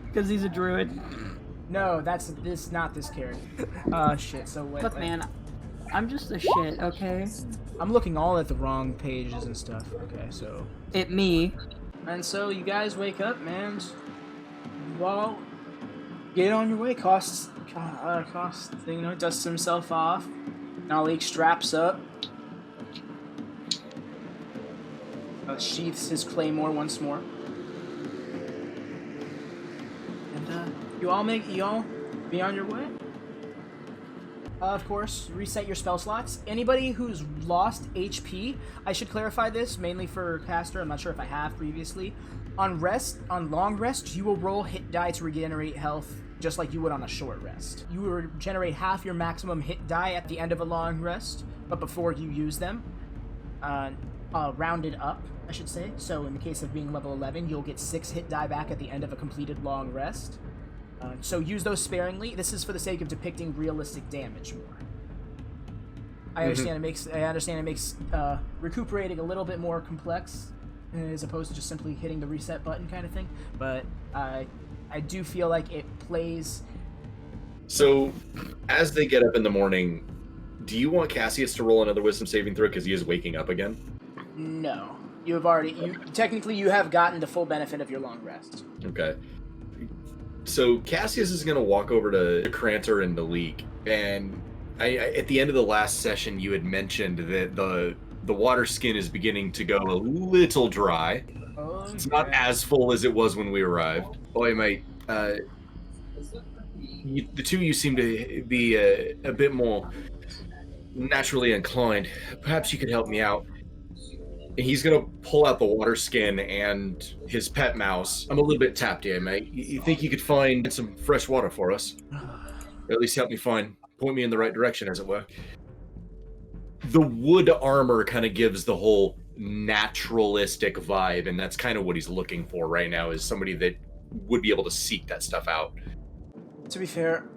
Because he's a druid. No, that's not this character. Shit, so wait. Look, man, I'm just a shit, okay? I'm looking all at the wrong pages and stuff. Okay, so. Me. And so you guys wake up, man. Well, get on your way. Cost, dust himself off. Naleek straps up. Sheaths his claymore once more. And you all be on your way. Of course, reset your spell slots. Anybody who's lost HP, I should clarify this mainly for Castor. I'm not sure if I have previously. On long rest, you will roll hit die to regenerate health, just like you would on a short rest. You will regenerate half your maximum hit die at the end of a long rest, but before you use them, rounded up, I should say. So in the case of being level 11, you'll get 6 hit die back at the end of a completed long rest. So use those sparingly. This is for the sake of depicting realistic damage more. I understand it makes recuperating a little bit more complex, as opposed to just simply hitting the reset button kind of thing. But I do feel like it plays. So, as they get up in the morning, do you want Cassius to roll another wisdom saving throw because he is waking up again? No, you have technically you have gotten the full benefit of your long rest. Okay. So Cassius is going to walk over to Crantor and Naleek, and at the end of the last session, you had mentioned that the water skin is beginning to go a little dry. Oh, it's not as full as it was when we arrived. Boy, mate, the two of you seem to be a bit more naturally inclined. Perhaps you could help me out. He's gonna pull out the water skin and his pet mouse. I'm a little bit tapped here, mate. You think you could find some fresh water for us? Or at least help me point me in the right direction, as it were. The wood armor kind of gives the whole naturalistic vibe, and that's kind of what he's looking for right now, is somebody that would be able to seek that stuff out. To be fair,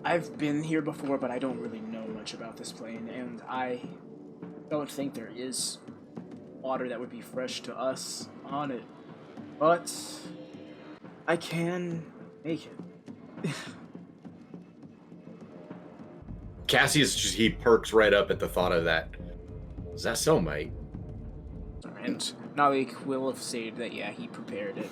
I've been here before, but I don't really know much about this plane, and I don't think there is water that would be fresh to us on it. But I can make it. Cassius he perks right up at the thought of that. Is that so, mate? And Naleek will have said that, yeah, he prepared it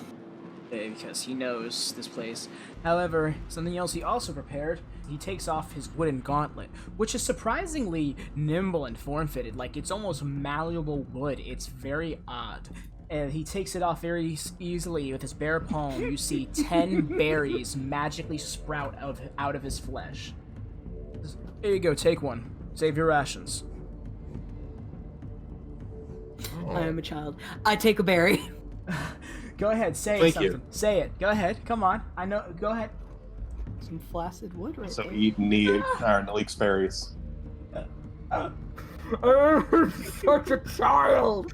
because he knows this place. However, something else he also prepared, he takes off his wooden gauntlet, which is surprisingly nimble and form-fitted. Like, it's almost malleable wood. It's very odd. And he takes it off very easily with his bare palm. You see 10 berries magically sprout out of his flesh. Here you go, take one. Save your rations. I am a child. I take a berry. Go ahead, say Thank something. you. Say it. Go ahead. Come on. I know. Go ahead. Some flaccid wood right So there. eat Naleek's berries. Such a child.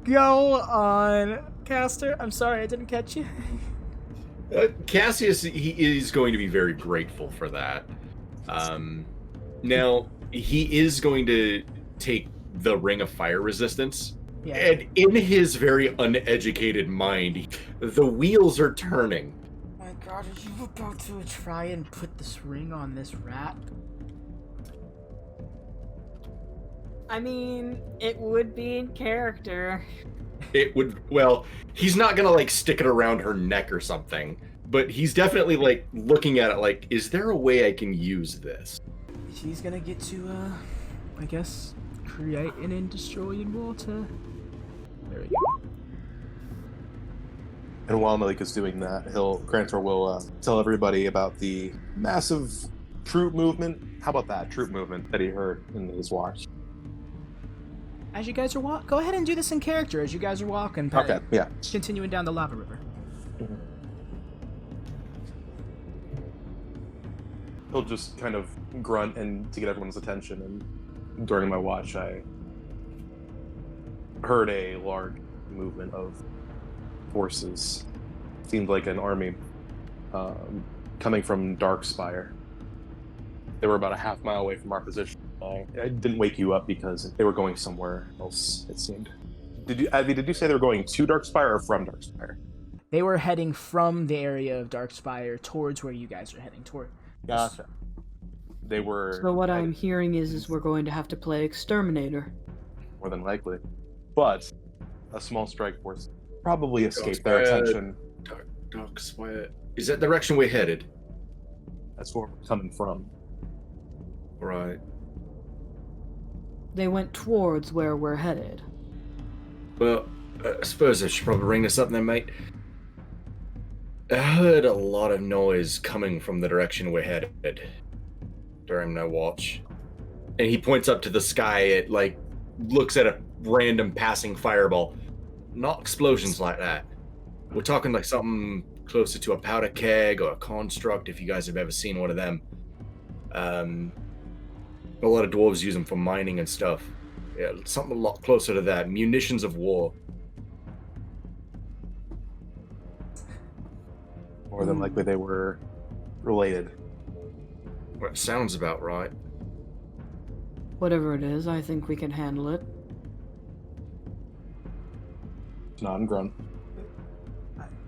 Go on, Castor. I'm sorry I didn't catch you. Cassius, he is going to be very grateful for that. Now, he is going to take the Ring of Fire Resistance. Yeah. And in his very uneducated mind, the wheels are turning. My God, are you about to try and put this ring on this rat? I mean, it would be in character. It would, well, he's not gonna like stick it around her neck or something, but he's definitely like looking at it like, is there a way I can use this? He's gonna get to, I guess, create an indestroying water. There we go. And while Naleek is doing that, Crantor will tell everybody about the massive troop movement. How about that troop movement that he heard in his watch? As you guys are go ahead and do this in character as you guys are walking. Okay, yeah. Continuing down the lava river. He'll just kind of grunt and to get everyone's attention. And during my watch, I heard a large movement of forces. Seemed like an army coming from Darkspire. They were about a half mile away from our position. I didn't wake you up because they were going somewhere else, it seemed. Advy, did you say they were going to Darkspire or from Darkspire? They were heading from the area of Darkspire towards where you guys are heading toward. Gotcha. They were... So what I'm hearing is we're going to have to play Exterminator. More than likely. But a small strike force probably escaped their attention. Darkspire. Is that the direction we're headed? That's where we're coming from. Right. They went towards where we're headed. Well, I suppose I should probably bring this up then, mate. I heard a lot of noise coming from the direction we're headed during my watch. And he points up to the sky, it like looks at a random passing fireball. Not explosions like that. We're talking like something closer to a powder keg or a construct, if you guys have ever seen one of them. A lot of dwarves use them for mining and stuff. Yeah, something a lot closer to that. Munitions of war. More than likely they were related. Well, it sounds about right. Whatever it is, I think we can handle it. Nod and grunt.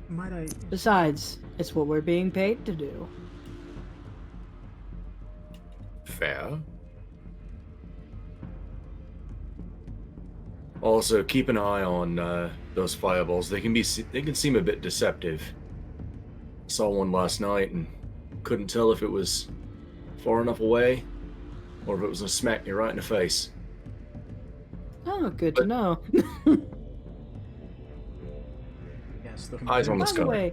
Might I? Besides, it's what we're being paid to do. Fair. Also, keep an eye on those fireballs. They can seem a bit deceptive. Saw one last night and couldn't tell if it was far enough away or if it was gonna smack you right in the face. Oh, good to know. Yes. Eyes on the By sky. the way,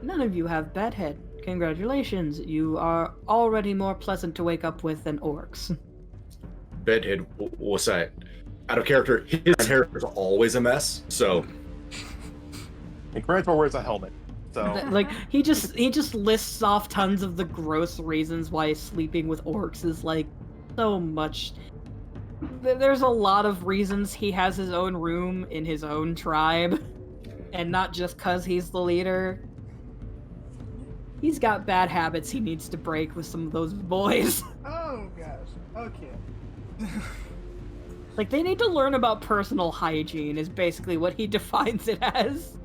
none of you have bedhead. Congratulations, you are already more pleasant to wake up with than orcs. Bedhead, what's that? Out of character, his hair is always a mess, so... And Crantor wears a helmet, so... Like, he just lists off tons of the gross reasons why sleeping with orcs is, like, so much... There's a lot of reasons he has his own room in his own tribe, and not just because he's the leader. He's got bad habits he needs to break with some of those boys. Oh gosh. Okay. Like, they need to learn about personal hygiene is basically what he defines it as.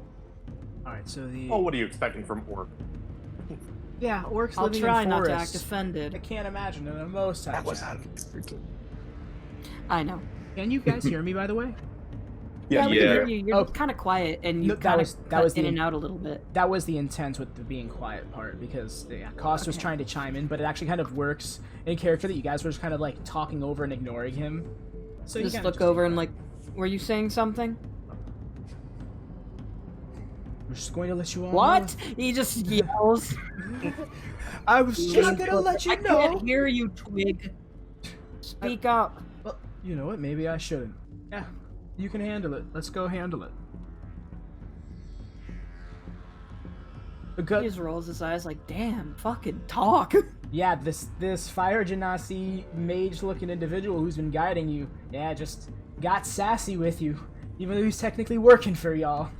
Alright, so the... Oh, what are you expecting from orc? Yeah, orcs I'll living try in not to forests. act offended. I can't imagine it most times. That was out of... I know. Can you guys hear me, by the way? Yeah, we yeah. can hear you. You're Oh. kind of quiet, and you No, that kind was- of that cut was in the- and out a little bit. That was the intent with the being quiet part, because yeah, Cost was Okay. trying to chime in, but it actually kind of works in character that you guys were just kind of like talking over and ignoring him. So you Just kinda look over and like, were you saying something? We're just going to let you all What? He just yells. know. I was just gonna let you I know. can't hear you, Twig. Speak up. Well, you know what? Maybe I shouldn't. Yeah, you can handle it. Let's go handle it. He Because just rolls his eyes like, damn, fucking talk. yeah, this fire genasi mage-looking individual who's been guiding you, yeah, just got sassy with you, even though he's technically working for y'all.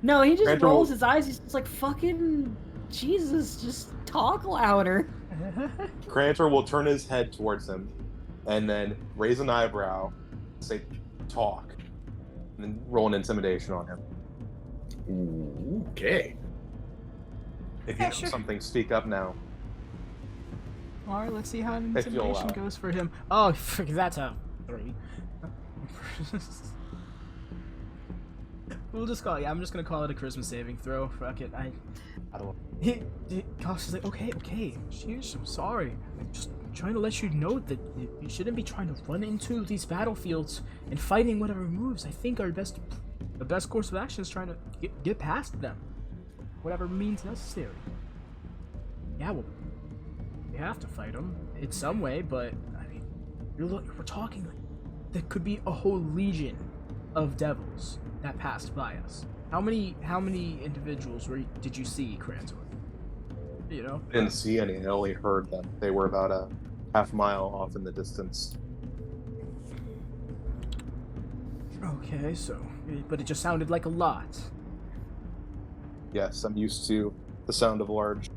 No, he just Randall- rolls his eyes. He's just like, fucking Jesus, just talk louder. Crantor will turn his head towards him and then raise an eyebrow, say, talk, and then roll an intimidation on him. Ooh, okay. If you know something, speak up now. All right, let's see how an If you'll intimidation allow. goes for him. Oh, frick, that's a 3. We'll just call it. Yeah, I'm just gonna call it a charisma saving throw. Fuck it. I don't. Gosh, is like, okay. Jeez, I'm sorry. I'm just trying to let you know that you shouldn't be trying to run into these battlefields and fighting whatever moves. I think the best course of action is trying to get past them, whatever means necessary. Yeah, well, we have to fight them in some way, but I mean, we're talking like there could be a whole legion of devils that passed by us. How many individuals did you see, Crantor? You know? Didn't see any. I only heard them. They were about a half mile off in the distance. Okay, but it just sounded like a lot. Yes, I'm used to the sound of large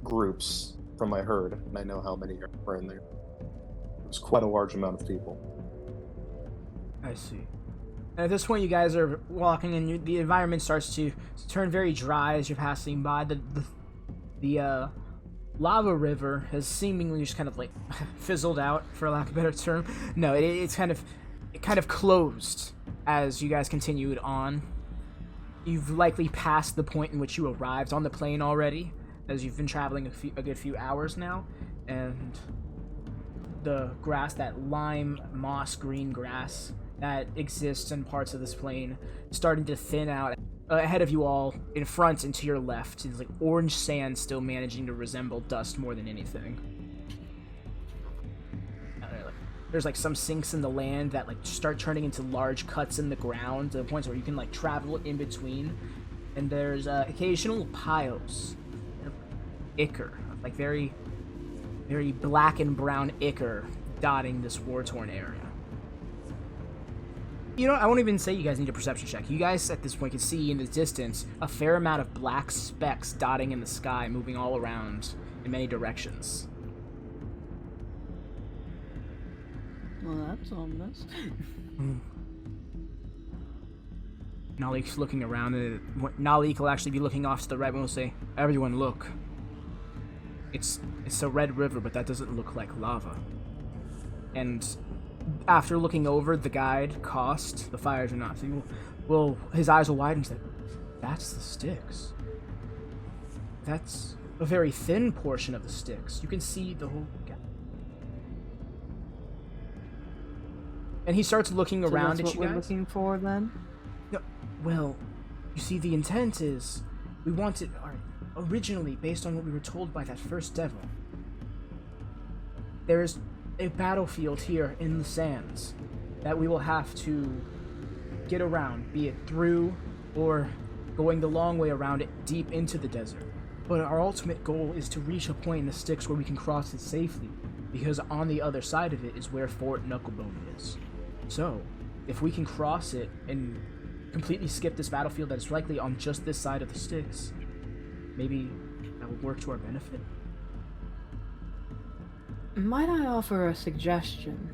groups from my herd, and I know how many are in there. It was quite a large amount of people. I see. And at this point, you guys are walking, and the environment starts to turn very dry as you're passing by. The lava river has seemingly just kind of like fizzled out, for lack of a better term. No, it's kind of closed as you guys continued on. You've likely passed the point in which you arrived on the plane already, as you've been traveling a good few hours now, and the grass, that lime moss green grass that exists in parts of this plane, starting to thin out. Ahead of you all, in front and to your left, is like orange sand still managing to resemble dust more than anything. There's like some sinks in the land that like start turning into large cuts in the ground to the points where you can like travel in between. And there's occasional piles of ichor, like very, very black and brown ichor dotting this war-torn area. You know, I won't even say you guys need a perception check. You guys at this point can see in the distance a fair amount of black specks dotting in the sky, moving all around in many directions. Well, that's ominous. Naleek's looking around, and Naleek will actually be looking off to the right and will say, "Everyone look. It's a red river, but that doesn't look like lava." And after looking over, the guide, Cost, the fires are not. Well, his eyes will widen and say, "That's the Styx. That's a very thin portion of the Styx. You can see the whole gap." And he starts looking around at you guys. That's what we're looking for, then? No, well, you see, the intent is we wanted, originally, based on what we were told by that first devil, there's a battlefield here in the sands that we will have to get around, be it through or going the long way around it deep into the desert. But our ultimate goal is to reach a point in the Styx where we can cross it safely, because on the other side of it is where Fort Knucklebone is. So, if we can cross it and completely skip this battlefield that is likely on just this side of the Styx, maybe that will work to our benefit. Might I offer a suggestion?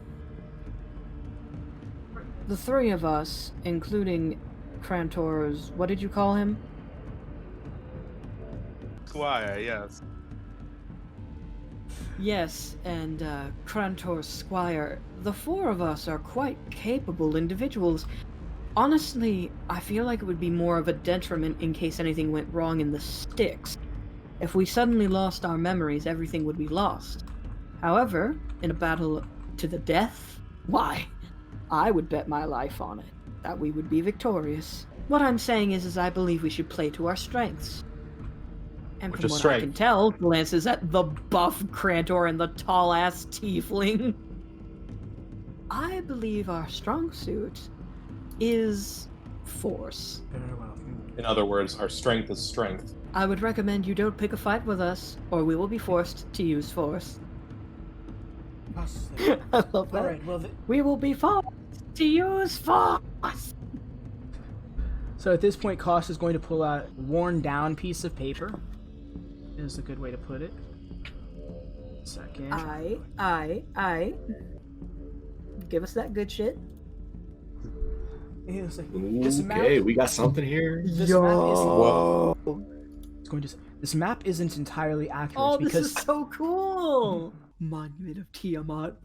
The three of us, including Crantor's, what did you call him? Squire, yes. Yes, and Crantor's squire. The four of us are quite capable individuals. Honestly, I feel like it would be more of a detriment in case anything went wrong in the Styx. If we suddenly lost our memories, everything would be lost. However, in a battle to the death, why, I would bet my life on it, that we would be victorious. What I'm saying is I believe we should play to our strengths. And Which from is what I strength. can tell, glances at the buff Crantor and the tall-ass tiefling. I believe our strong suit is force. Very well. In other words, our strength is strength. I would recommend you don't pick a fight with us, or we will be forced to use force. I love that. Alright, well, We will be forced to use force! so at this point, Cost is going to pull out a worn-down piece of paper. Is a good way to put it. Second. I. Give us that good shit. It's like, this map, Okay, we got something here. this map this map isn't entirely accurate Oh, this because is so cool! Monument of Tiamat.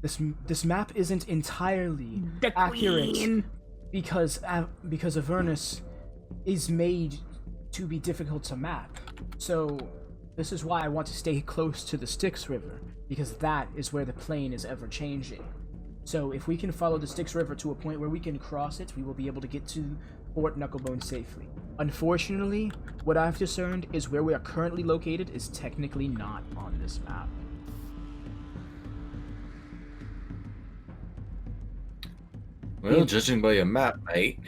this map isn't entirely The accurate Queen. because Avernus is made to be difficult to map. So this is why I want to stay close to the Styx River, because that is where the plane is ever changing. So if we can follow the Styx River to a point where we can cross it, we will be able to get to Fort Knucklebone safely. Unfortunately, what I've discerned is where we are currently located is technically not on this map. Well, judging by your map, mate,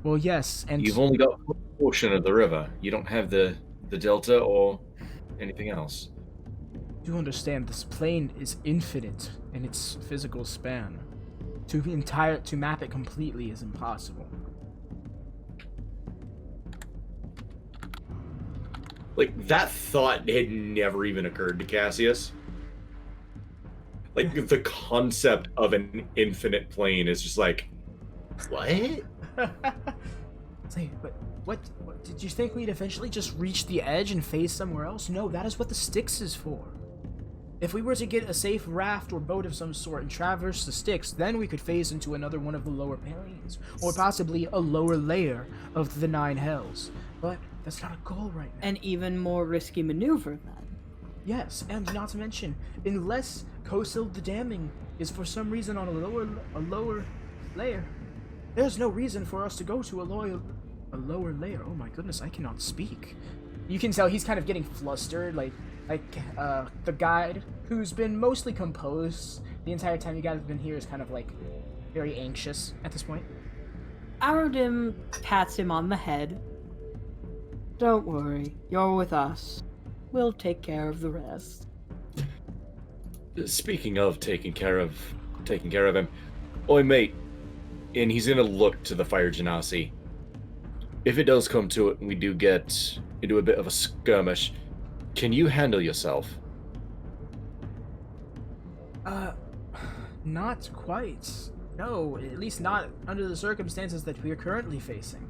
Well, yes, and you've only got a portion of the river. You don't have the delta or anything else. do understand this plane is infinite in its physical span. To map it completely is impossible. Like, that thought had never even occurred to Cassius. Like, the concept of an infinite plane is just like, what? Say, but what did you think we'd eventually just reach the edge and phase somewhere else? No, that is what the Styx is for. If we were to get a safe raft or boat of some sort and traverse the Styx, then we could phase into another one of the lower planes, or possibly a lower layer of the Nine Hells. But that's not a goal right now. An even more risky maneuver, then. Yes, and not to mention, unless Kosil the Damning is for some reason on a lower layer, there's no reason for us to go to a lower layer. Oh my goodness, I cannot speak. You can tell he's kind of getting flustered, like the guide, who's been mostly composed the entire time you guys have been here, is kind of like very anxious at this point. Arudim pats him on the head. Don't worry, you're with us. We'll take care of the rest. Speaking of taking care of him, oi mate, and he's gonna look to the fire genasi. If it does come to it and we do get into a bit of a skirmish, can you handle yourself? Not quite. No, at least not under the circumstances that we are currently facing.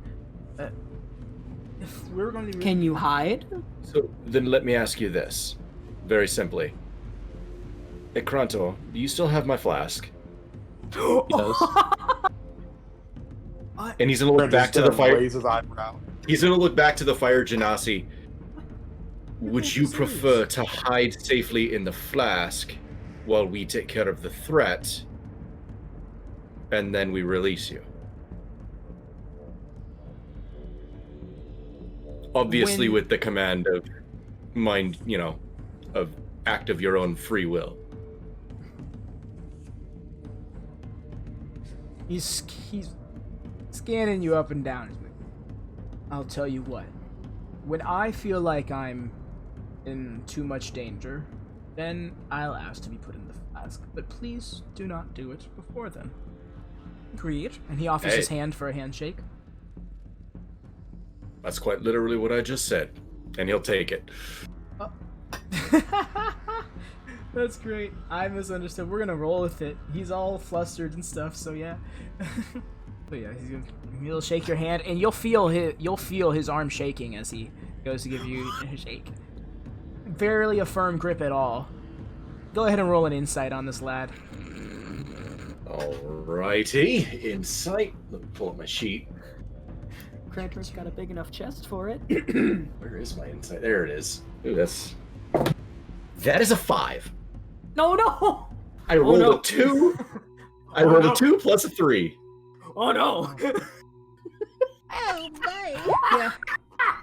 If we're going to... Can you hide? So then let me ask you this, very simply. Hey, Crantor, do you still have my flask? He does. And he's gonna look back to the fire. Raise his eyebrow. He's gonna look back to the fire genasi. Would you prefer to hide safely in the flask while we take care of the threat, and then we release you? Obviously, with the command of mind, of act of your own free will. He's scanning you up and down. I'll tell you what. When I feel like I'm in too much danger, then I'll ask to be put in the flask. But please do not do it before then. Agreed. And he offers his hand for a handshake. That's quite literally what I just said. And he'll take it. Oh. That's great. I misunderstood. We're gonna roll with it. He's all flustered and stuff, so yeah. But yeah, he'll shake your hand, and you'll feel his arm shaking as he goes to give you a shake. Barely a firm grip at all. Go ahead and roll an insight on this lad. Alrighty, insight. Let me pull up my sheet. Crantor's got a big enough chest for it. Where is my insight? There it is. Ooh, that is a 5. No! I rolled a 2. I rolled a 2 plus a 3. Oh no! Oh boy. Yeah.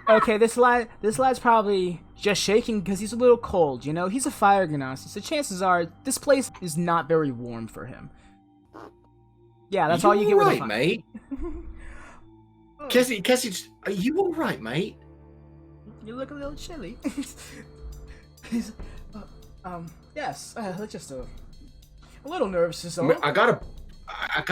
Okay, this lad's probably just shaking because he's a little cold. He's a fire genasi, so chances are this place is not very warm for him. Yeah, that's all you get with a fire. Mate. Cassie, are you all right, mate? You look a little chilly. Yes, just a little nervous is all. I got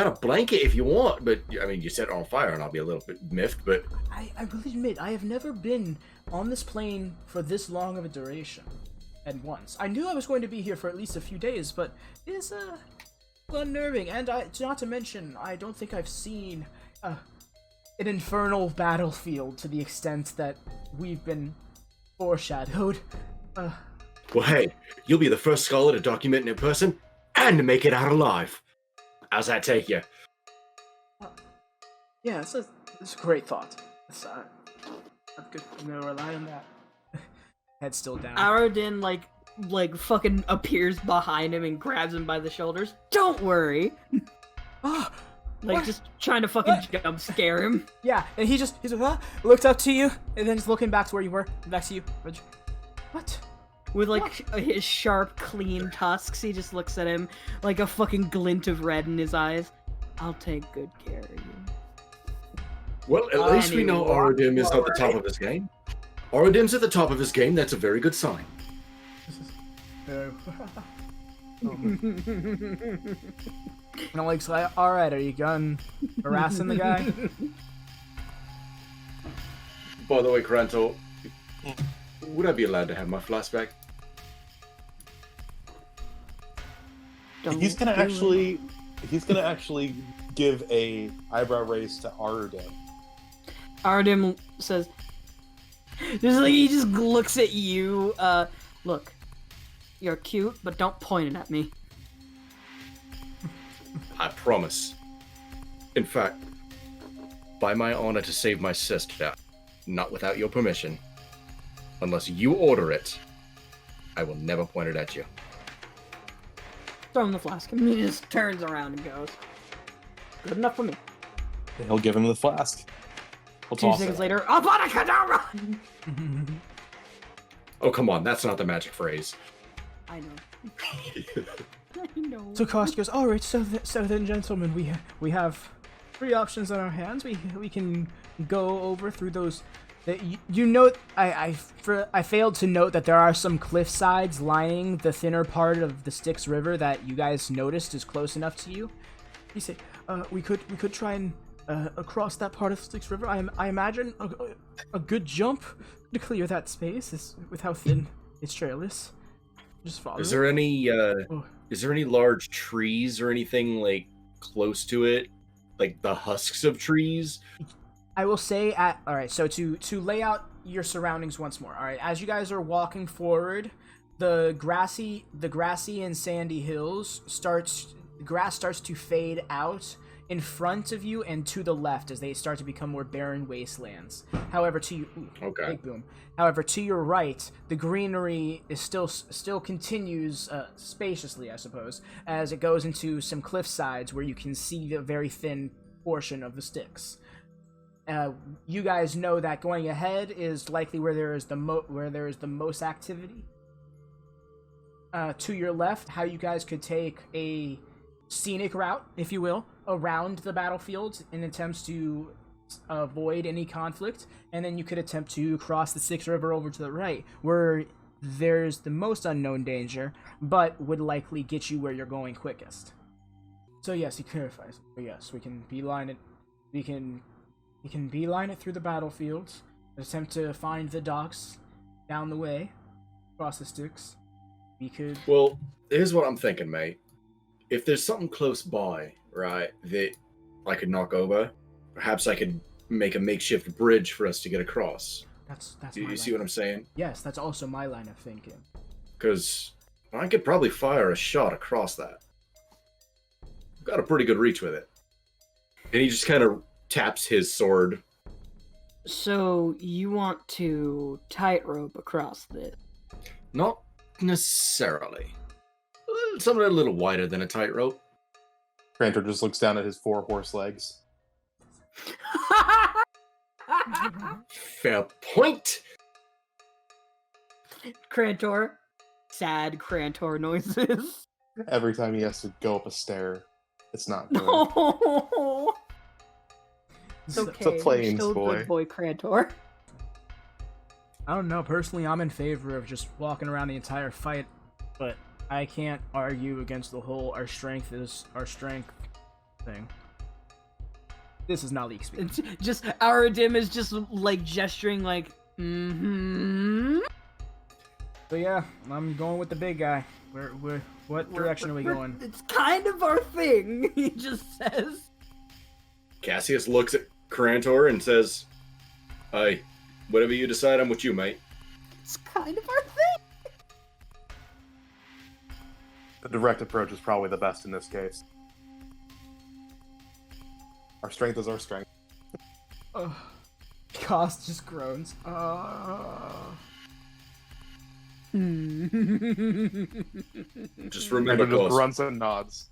a blanket if you want, but you set it on fire and I'll be a little bit miffed, but... I really admit, I have never been on this plane for this long of a duration at once. I knew I was going to be here for at least a few days, but it is unnerving, and not to mention, I don't think I've seen an infernal battlefield to the extent that we've been foreshadowed. Well, hey, you'll be the first scholar to document it in person and to make it out alive. How's that take you? Yeah, it's a great thought. I'm good. I'm gonna rely on that. Head still down. Arudim like fucking appears behind him and grabs him by the shoulders. Don't worry. Just trying to fucking jump scare him. Yeah, and he's looked up to you, and then just looking back to where you were, back to you. What? With his sharp, clean tusks, he just looks at him like a fucking glint of red in his eyes. I'll take good care of you. Well, at least we know Arudim is at the top of his game. Arudim's at the top of his game. That's a very good sign. Nalik's like, alright, are you done harassing the guy? By the way, Crantor, would I be allowed to have my flask back? He's gonna actually give a eyebrow raise to Arudim. Arudim says, he just looks at you. Look, you're cute, but don't point it at me. I promise. In fact, by my honor to save my sister, not without your permission, unless you order it, I will never point it at you. Throw him the flask. And he just turns around and goes, good enough for me. He'll give him the flask. He'll 2 toss seconds it. later, Avada Kedavra! Oh, come on. That's not the magic phrase. I know. I know. So Cost goes, all right, so then, gentlemen, we have 3 options on our hands. We can go over through those. You note, I failed to note that there are some cliff sides lining the thinner part of the Styx River that you guys noticed is close enough to you. You say, we could try and across that part of the Styx River. I imagine a good jump to clear that space is with how thin its trail is. Just follow. Is there any large trees or anything like close to it, like the husks of trees? I will say all right, so to lay out your surroundings once more. All right, as you guys are walking forward, the grassy and sandy hills the grass starts to fade out in front of you and to the left as they start to become more barren wastelands. However, big boom. However, to your right, the greenery is still continues spaciously, I suppose, as it goes into some cliff sides where you can see the very thin portion of the Styx. You guys know that going ahead is likely where there is the most activity. To your left, how you guys could take a scenic route, if you will, around the battlefield in attempts to avoid any conflict, and then you could attempt to cross the Styx River over to the right, where there's the most unknown danger, but would likely get you where you're going quickest. So yes, he clarifies. Yes, we can beeline it. We can beeline it through the battlefield, attempt to find the docks down the way, across the Styx. We could. Well, here's what I'm thinking, mate. If there's something close by, right, that I could knock over, perhaps I could make a makeshift bridge for us to get across. That's. Do you see what I'm saying? Yes, that's also my line of thinking. Because I could probably fire a shot across that. I've got a pretty good reach with it. And he just kind of taps his sword. So you want to tightrope across this? Not necessarily. Something a little wider than a tightrope. Crantor just looks down at his 4 horse legs. Fair point. Crantor. Sad Crantor noises. Every time he has to go up a stair, it's not good. No. It's okay. It's a plains Still boy. Good boy Crantor. I don't know. Personally, I'm in favor of just walking around the entire fight, but I can't argue against the whole our strength is our strength thing. This is Naleek speaking. It's just Arudim is just like gesturing like, But yeah, I'm going with the big guy. What direction are we going? It's kind of our thing, he just says. Cassius looks at Crantor and says, "Aye, whatever you decide, I'm with you, mate." It's kind of our thing. The direct approach is probably the best in this case. Our strength is our strength. Cost just groans. Just remember, Crantor just Cost. grunts and nods.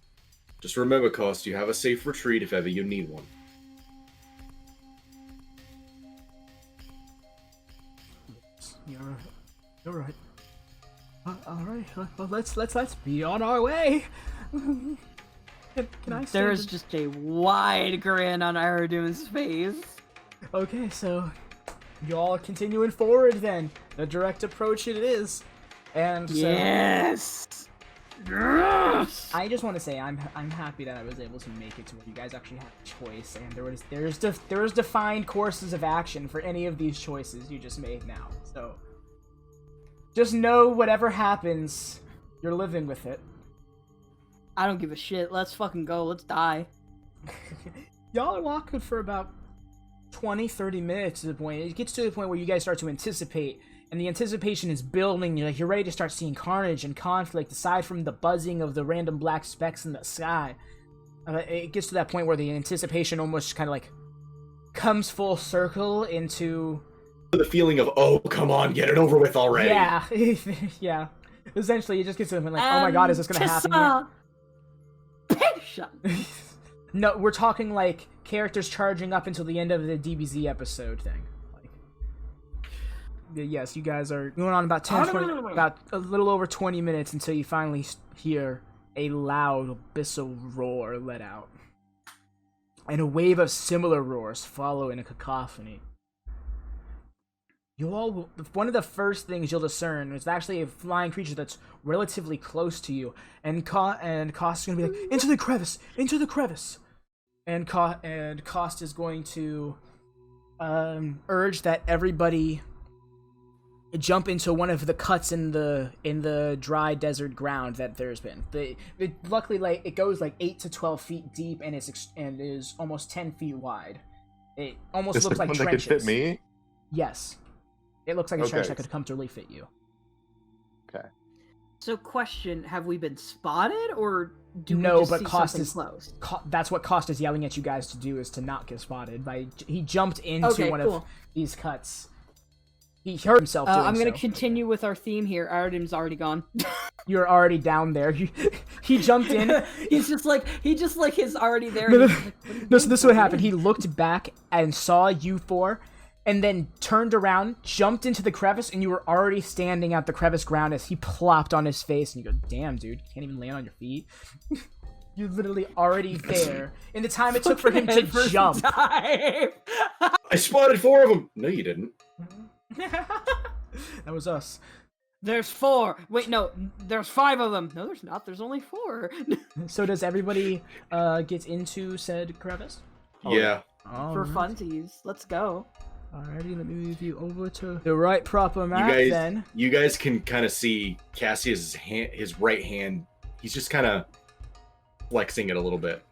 Just remember, Cost, you have a safe retreat if ever you need one. You're right. All right. Well, let's be on our way. Can I? There's just a wide grin on Arudim's face. Okay, so y'all continuing forward then. The direct approach it is, and so Yes. Yes. I just want to say I'm happy that I was able to make it to where you guys actually had a choice, and there was defined courses of action for any of these choices you just made now. So just know whatever happens, you're living with it. I don't give a shit. Let's fucking go. Let's die. Y'all are walking for about 20-30 minutes to the point. It gets to the point where you guys start to anticipate, and the anticipation is building. You're ready to start seeing carnage and conflict aside from the buzzing of the random black specks in the sky. It gets to that point where the anticipation almost kind of like comes full circle into The feeling of, oh, come on, get it over with already. yeah. Yeah. Essentially, it just gets to him like, oh my god, is this gonna happen here? No, we're talking like characters charging up until the end of the DBZ episode thing. Like, yes, you guys are going on about 20, about a little over 20 minutes until you finally hear a loud abyssal roar let out. And a wave of similar roars follow in a cacophony. One of the first things you'll discern is actually a flying creature that's relatively close to you, and Cost is gonna be like, into the crevice, and Cost is going to urge that everybody jump into one of the cuts in the dry desert ground that there's been. Luckily, like, it goes like 8 to 12 feet deep and is almost 10 feet wide. It almost looks like trenches. That could fit me? Yes. It looks like a trench that could comfortably fit you. Okay. So, question: have we been spotted, or do no? we just But see Cost something is close? That's what Cost is yelling at you guys to do, is to not get spotted. He jumped into one of these cuts. He hurt himself doing I'm gonna so. continue with our theme here. Arudim's already gone. You're already down there. He jumped in. He just like is already there. No, so this is what happened. He looked back and saw you four, and then turned around, jumped into the crevice, and you were already standing at the crevice ground as he plopped on his face. And you go, damn, dude, you can't even land on your feet. You're literally already there. In the time it took for him to jump. I spotted 4 of them. No, you didn't. That was us. There's 4. Wait, no, there's 5 of them. No, there's not. There's only 4. So does everybody get into said crevice? Yeah. For funsies. Let's go. Alrighty, let me move you over to the right proper map then. You guys can kind of see Cassius' hand, his right hand. He's just kind of flexing it a little bit.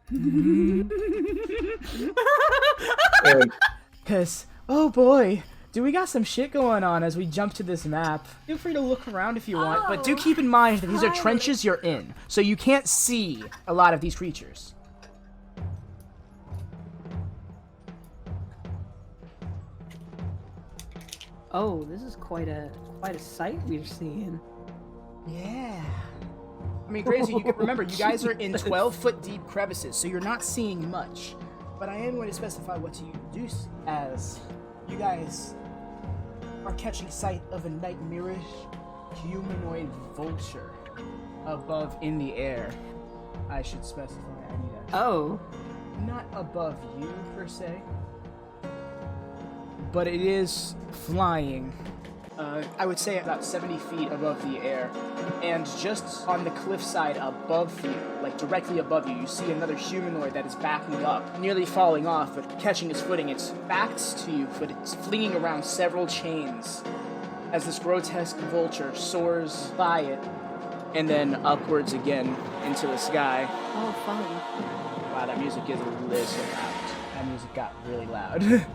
Because, oh boy, do we got some shit going on as we jump to this map. Feel free to look around if you want, but do keep in mind that these are trenches you're in, so you can't see a lot of these creatures. Oh, this is quite a sight we're seeing. Yeah. I mean, crazy. Remember, you guys are in 12-foot deep crevices, so you're not seeing much. But I am going to specify what you do see, as you guys are catching sight of a nightmarish humanoid vulture above in the air. I should specify. I need that. Oh. Not above you, per se. But it is flying, I would say about 70 feet above the air. And just on the cliffside above you, like directly above you, you see another humanoid that is backing up, nearly falling off, but catching its footing. It's backed to you, but it's flinging around several chains as this grotesque vulture soars by it, and then upwards again into the sky. Oh, fun. Wow, that music is a little loud. That music got really loud.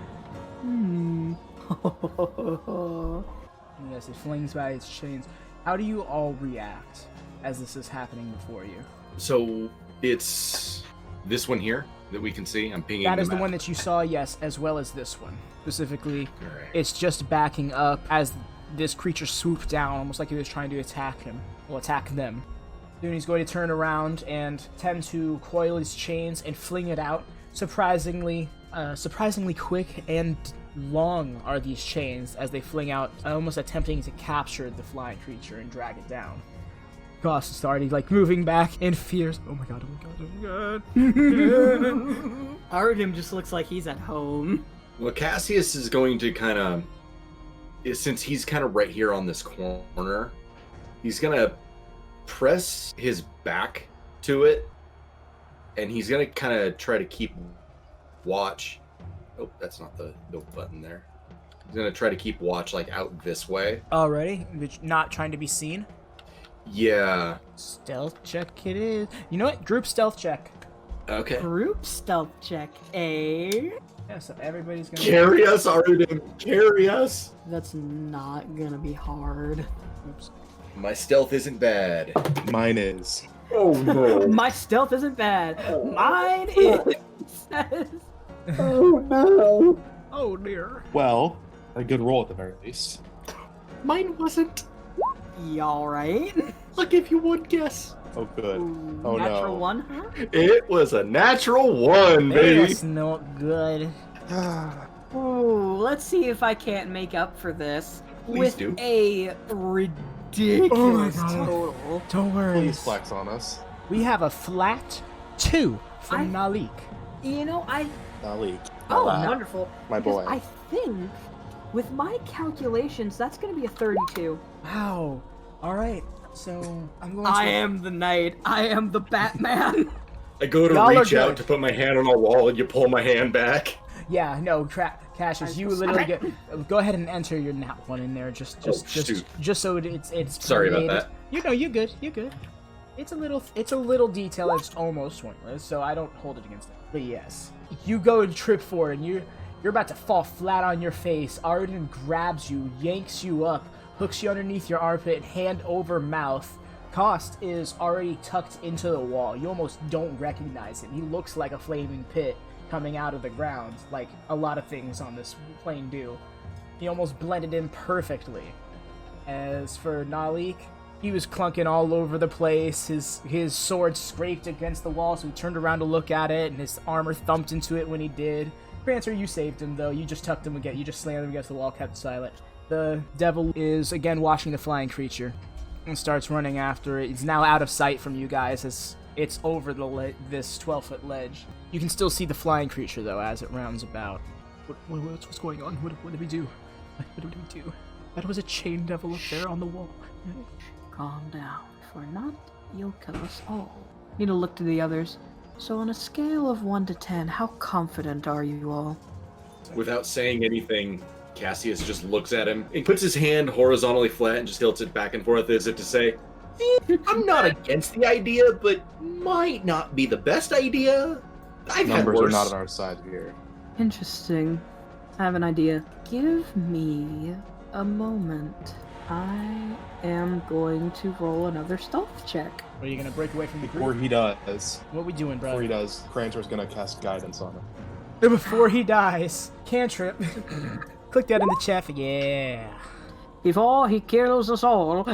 Yes, it flings by its chains. How do you all react as this is happening before you? So it's this one here that we can see. I'm pinging. That is the one that you saw, yes, as well as this one. Specifically, it's just backing up as this creature swoops down, almost like he was trying to attack him. Well, attack them. Then he's going to turn around and attempt to coil his chains and fling it out. Surprisingly quick and long are these chains as they fling out, almost attempting to capture the flying creature and drag it down. Goss is already like moving back in fears. Oh my god, oh my god, oh my god. Arudim just looks like he's at home. Well, Cassius is going to kind of, since he's kind of right here on this corner, he's going to press his back to it, and he's going to kind of try to keep watch. Oh, that's not the button there. He's gonna try to keep watch like out this way. Already? Not trying to be seen? Yeah. Stealth check it is. You know what? Group stealth check. Okay. Group stealth check, eh? Yeah, so everybody's gonna carry us, Arudim. Carry us. That's not gonna be hard. Oops. My stealth isn't bad. Mine is. Oh no. My stealth isn't bad. Mine is. Oh no. Oh dear. Well, a good roll at the very least. Mine wasn't. Y'all right? I'll give you one guess. Oh, good. Ooh, Oh, natural no. one, huh? It was a natural one, baby. That's not good. Ooh, let's see if I can't make up for this Please with do. a ridiculous total. Don't worry. Please flex on us. We have a flat 2 from Naleek. You know, Naleek. Oh, Wow. wonderful. My Because boy. I think, with my calculations, that's going to be a 32. Wow. All right. So I'm going to. I am the knight. I am the Batman. I go to Y'all are reach out good. to put my hand on a wall, and you pull my hand back. Yeah. No. Cassius, you literally get. Go ahead and enter your nat one in there. Just so it's. Sorry about permeated. that. You know, you're good. You're good. It's a little detail that's almost pointless, so I don't hold it against it. But yes, you go and trip forward, and you're about to fall flat on your face. Arudim grabs you, yanks you up, hooks you underneath your armpit, hand over mouth. Cost is already tucked into the wall. You almost don't recognize him. He looks like a flaming pit coming out of the ground, like a lot of things on this plane do. He almost blended in perfectly. As for Naleek, he was clunking all over the place. His sword scraped against the wall, so he turned around to look at it, and his armor thumped into it when he did. Crantor, you saved him, though. You just tucked him again. You just slammed him against the wall, kept silent. The devil is again watching the flying creature and starts running after it. It's now out of sight from you guys as it's over this 12-foot ledge. You can still see the flying creature, though, as it rounds about. What's going on? What did we do? What did we do? That was a chain devil up there on the wall. Calm down. If we're not, you'll kill us all. Need to look to the others. So on a scale of 1 to 10, how confident are you all? Without saying anything, Cassius just looks at him and puts his hand horizontally flat and just tilts it back and forth as if to say, I'm not against the idea, but might not be the best idea. I've had Numbers are worse. not on our side here. Interesting. I have an idea. Give me a moment. I am going to roll another stealth check. Are you gonna break away from the Before group? he does, What we doing, bro? Crantor's gonna cast guidance on him. Before he dies, cantrip. Click that in the chat. Yeah. Before he kills us all.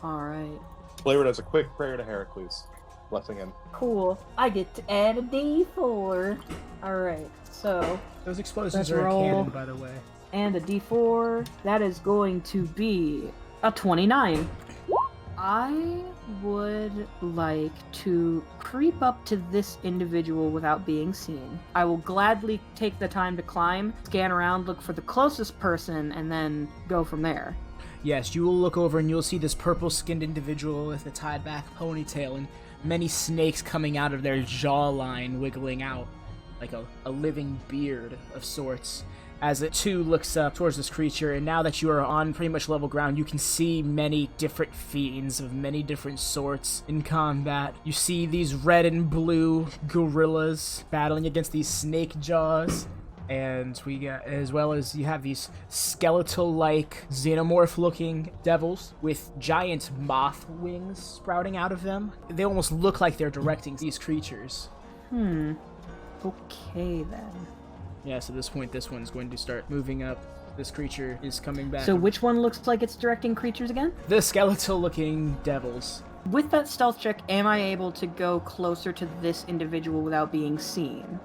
Alright. Flavor does a quick prayer to Heracles, blessing him. Cool. I get to add a d4. Alright, so. Those explosions Let's are roll. a cannon, by the way. And a d4. That is going to be a 29. I would like to creep up to this individual without being seen. I will gladly take the time to climb, scan around, look for the closest person, and then go from there. Yes, you will look over and you'll see this purple-skinned individual with a tied-back ponytail and many snakes coming out of their jawline, wiggling out like a living beard of sorts. As it too looks up towards this creature, and now that you are on pretty much level ground, you can see many different fiends of many different sorts in combat. You see these red and blue gorillas battling against these snake jaws, and we got, as well as you have these skeletal-like, xenomorph-looking devils with giant moth wings sprouting out of them. They almost look like they're directing these creatures. Okay then. Yeah, so at this point, this one's going to start moving up. This creature is coming back. So which one looks like it's directing creatures again? The skeletal-looking devils. With that stealth check, am I able to go closer to this individual without being seen?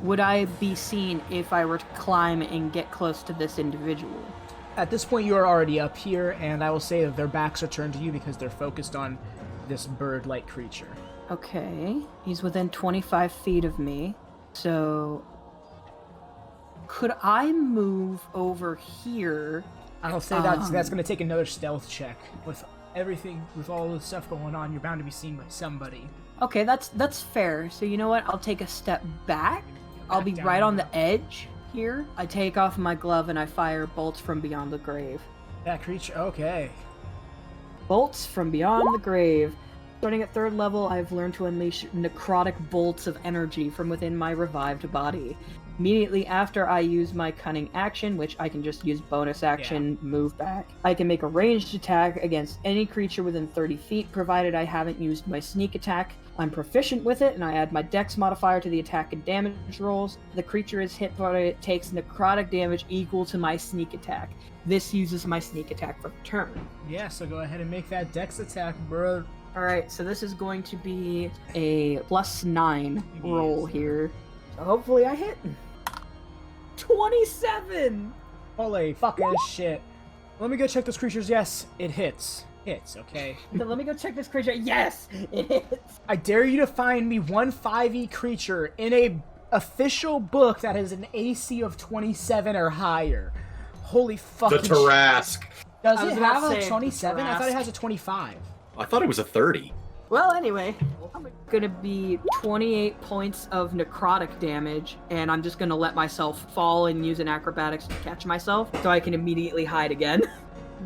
Would I be seen if I were to climb and get close to this individual? At this point, you are already up here, and I will say that their backs are turned to you because they're focused on this bird-like creature. Okay, he's within 25 feet of me, so could I move over here? I'll say that's going to take another stealth check. With everything, with all the stuff going on, you're bound to be seen by somebody. Okay, that's fair. So you know what? I'll take a step back. I'll be down right on now. the edge here. I take off my glove and I fire bolts from beyond the grave. That creature, okay. Bolts from beyond the grave. Starting at 3rd level, I've learned to unleash necrotic bolts of energy from within my revived body. Immediately after I use my cunning action, which I can just use bonus action, move back, I can make a ranged attack against any creature within 30 feet, provided I haven't used my sneak attack. I'm proficient with it, and I add my dex modifier to the attack and damage rolls. The creature is hit by it takes necrotic damage equal to my sneak attack. This uses my sneak attack for the turn. Yeah, so go ahead and make that dex attack, bro. Alright, so this is going to be a +9 roll here. So hopefully I hit. 27! Holy fucking shit. Let me go check those creatures. Yes, it hits. Hits, okay? Then let me go check this creature. Yes! It hits! I dare you to find me one 5e creature in a official book that has an AC of 27 or higher. Holy fucking The Tarask. Does I was it about have to a say 27? I thought it Tarask. has a 25. I thought it was a 30. Well, anyway, I'm gonna be 28 points of necrotic damage, and I'm just gonna let myself fall and use an acrobatics to catch myself, so I can immediately hide again.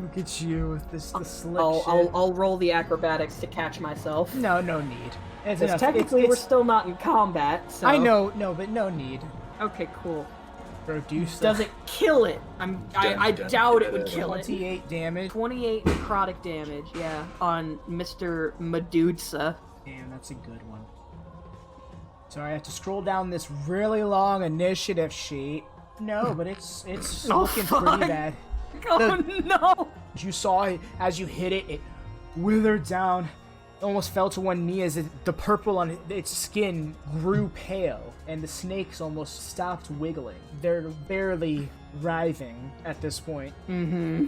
Look at you with the slick I'll roll the acrobatics to catch myself. No need. It's Because enough. technically we're It's- still not in combat, so... I know, but no need. Okay, cool. Produce Does it kill it? I doubt it would kill it. 28 damage. 28 necrotic damage, yeah, on Mr. Medusa. Damn, that's a good one. So I have to scroll down this really long initiative sheet. No, but it's Oh, looking fuck. pretty bad. Oh no! You saw it as you hit it. It withered down. It almost fell to one knee as the purple on its skin grew pale, and the snakes almost stopped wiggling. They're barely writhing at this point. Mm-hmm.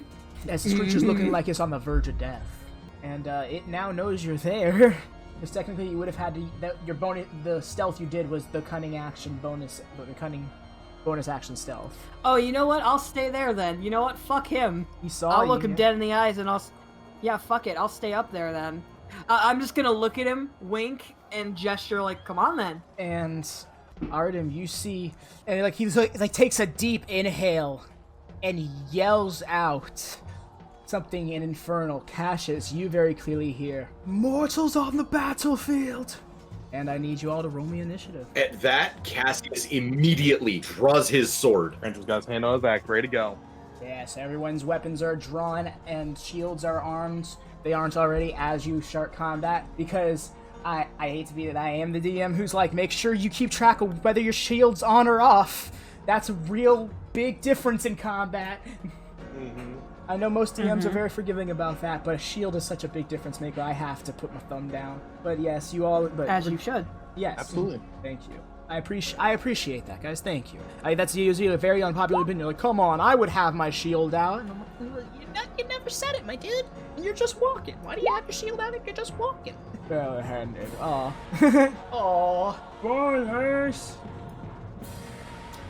As this creature's looking like it's on the verge of death. And it now knows you're there. Because technically you would have had to... your bonus, the stealth you did was the cunning action bonus... The cunning bonus action stealth. Oh, you know what? I'll stay there then. You know what? Fuck him. He saw I'll you. look him dead in the eyes and yeah, fuck it. I'll stay up there then. I'm just gonna look at him, wink, and gesture like, come on then. And Arudim, you see... And like he like takes a deep inhale and yells out something in Infernal. Cassius, you very clearly hear, "Mortals on the battlefield!" And I need you all to roll me initiative. At that, Cassius immediately draws his sword. Crantor's got his hand on his back, ready to go. Yes, everyone's weapons are drawn and shields are armed. They aren't already as you start combat, because I hate to be that I am the DM who's like, make sure you keep track of whether your shield's on or off. That's a real big difference in combat. Mm-hmm. I know most DMs are very forgiving about that, but a shield is such a big difference maker. I have to put my thumb down. But yes, you all... But, As you should. yes. Absolutely. Thank you. I appreciate that, guys. Thank you. That's usually a very unpopular opinion. Like, come on, I would have my shield out. And I'm like, you never said it, my dude. You're just walking. Why do you have your shield out if you're just walking? Bare-handed. Aw. Aw. Bonus.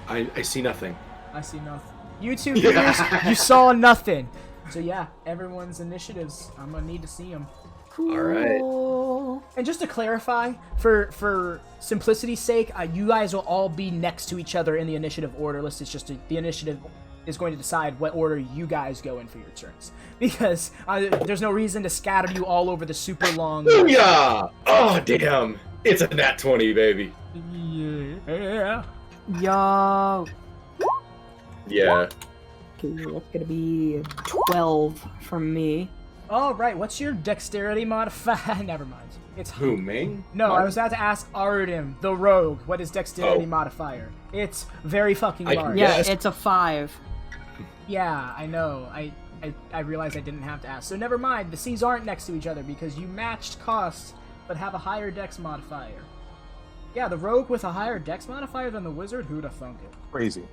I see nothing. I see nothing. You two viewers, you saw nothing. So yeah, everyone's initiatives. I'm gonna need to see them. Cool. All right. And just to clarify, for simplicity's sake, you guys will all be next to each other in the initiative order list. It's just the initiative is going to decide what order you guys go in for your turns. Because there's no reason to scatter you all over the super long... Booyah! Oh, damn. It's a nat 20, baby. Yeah. Yo. Yeah. Okay, that's gonna be 12 from me. Oh, right. What's your dexterity modifier? Never mind. It's Who, me? No, Mark? I was about to ask Arudim, the rogue, what is dexterity Oh. modifier? It's very fucking I large. Yeah, Yes. it's a 5. Yeah, I know. I realized I didn't have to ask. So never mind. The C's aren't next to each other because you matched costs, but have a higher dex modifier. Yeah, the rogue with a higher dex modifier than the wizard? Who'da thunk it? Crazy.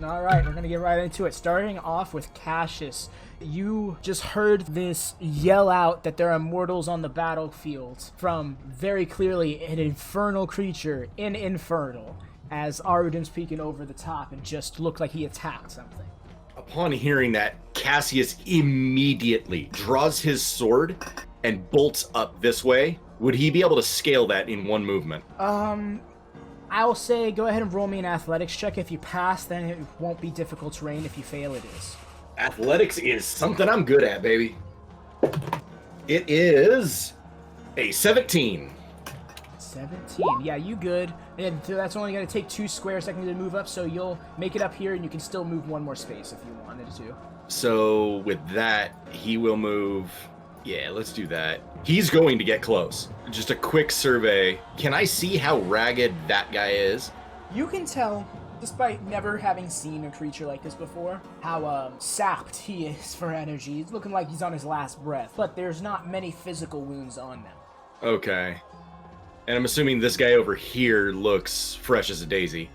Alright, we're gonna get right into it. Starting off with Cassius. You just heard this yell out that there are mortals on the battlefield from very clearly an infernal creature in Infernal, as Arudim's peeking over the top and just looked like he attacked something. Upon hearing that, Cassius immediately draws his sword and bolts up this way. Would he be able to scale that in one movement? I'll say go ahead and roll me an athletics check. If you pass, then it won't be difficult terrain. If you fail, it is. Athletics is something I'm good at, baby. It is A 17. 17. Yeah, you good. And so that's only going to take 2 squares seconds to move up, so you'll make it up here, and you can still move 1 more space if you wanted to. So with that, he will move. Yeah, let's do that. He's going to get close. Just a quick survey. Can I see how ragged that guy is? You can tell, despite never having seen a creature like this before, how sapped he is for energy. He's looking like he's on his last breath, but there's not many physical wounds on them. Okay. And I'm assuming this guy over here looks fresh as a daisy.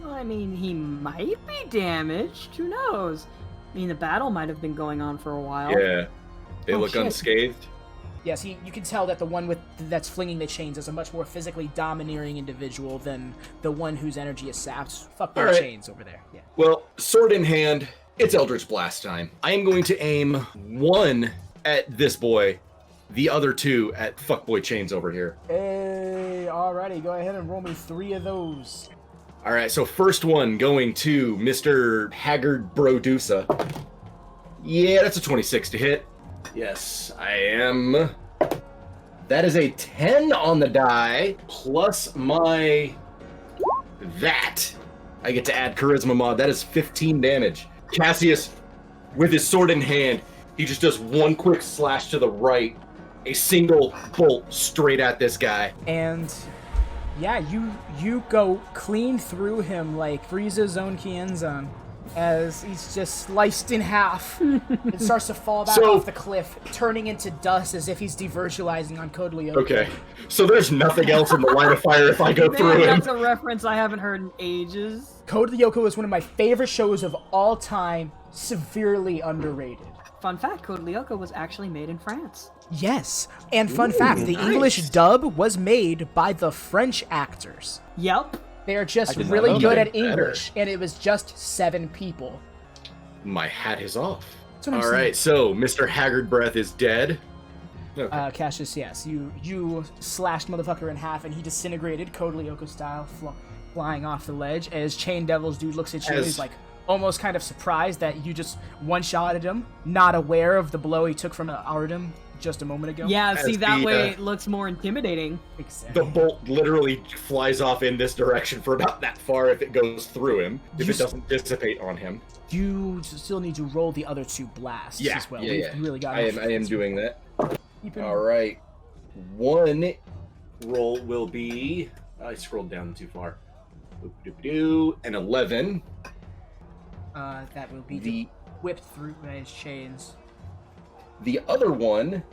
Well, I mean, he might be damaged. Who knows? I mean, the battle might have been going on for a while. Yeah. They look shit. unscathed. Yes, you can tell that the one that's flinging the chains is a much more physically domineering individual than the one whose energy is sapped. Fuck their chains over there. Yeah. Well, sword in hand, it's Eldritch Blast time. I am going to aim 1 at this boy, the other 2 at fuckboy chains over here. Hey, alrighty, go ahead and roll me 3 of those. All right, so first one going to Mr. Haggard Brodusa. Yeah, that's a 26 to hit. Yes, I am. That is a 10 on the die, plus my... that. I get to add Charisma mod. That is 15 damage. Cassius, with his sword in hand, he just does 1 quick slash to the right. A single bolt straight at this guy. And... yeah, you go clean through him like Frieza's own Kienzan, as he's just sliced in half. It starts to fall back off the cliff, turning into dust as if he's devirtualizing on Code Lyoko. Okay, so there's nothing else in the line of fire if I go through him. That's a reference I haven't heard in ages. Code Lyoko is one of my favorite shows of all time, severely underrated. Fun fact, Code Lyoko was actually made in France. Yes, and fun fact, the English dub was made by the French actors. Yep. They are just did not really know good that. at English, and it was just 7 people. My hat is off. That's what I'm All right, so Mr. Haggard Breath is dead. Okay. Cassius, yes, you slashed motherfucker in half, and he disintegrated, Code Lyoko style, flying off the ledge. As Chain Devil's dude looks at you, he's like almost kind of surprised that you just one-shotted him, not aware of the blow he took from Arudim just a moment ago. Yeah, see, that the, way it looks more intimidating. Exactly. The bolt literally flies off in this direction for about that far if it goes through him, if it doesn't dissipate on him. You still need to roll the other 2 blasts as well. Yeah. We've really got I am doing that. Keep it- All right. 1 roll will be... I scrolled down too far. An 11. That will be whipped through by his chains. The other one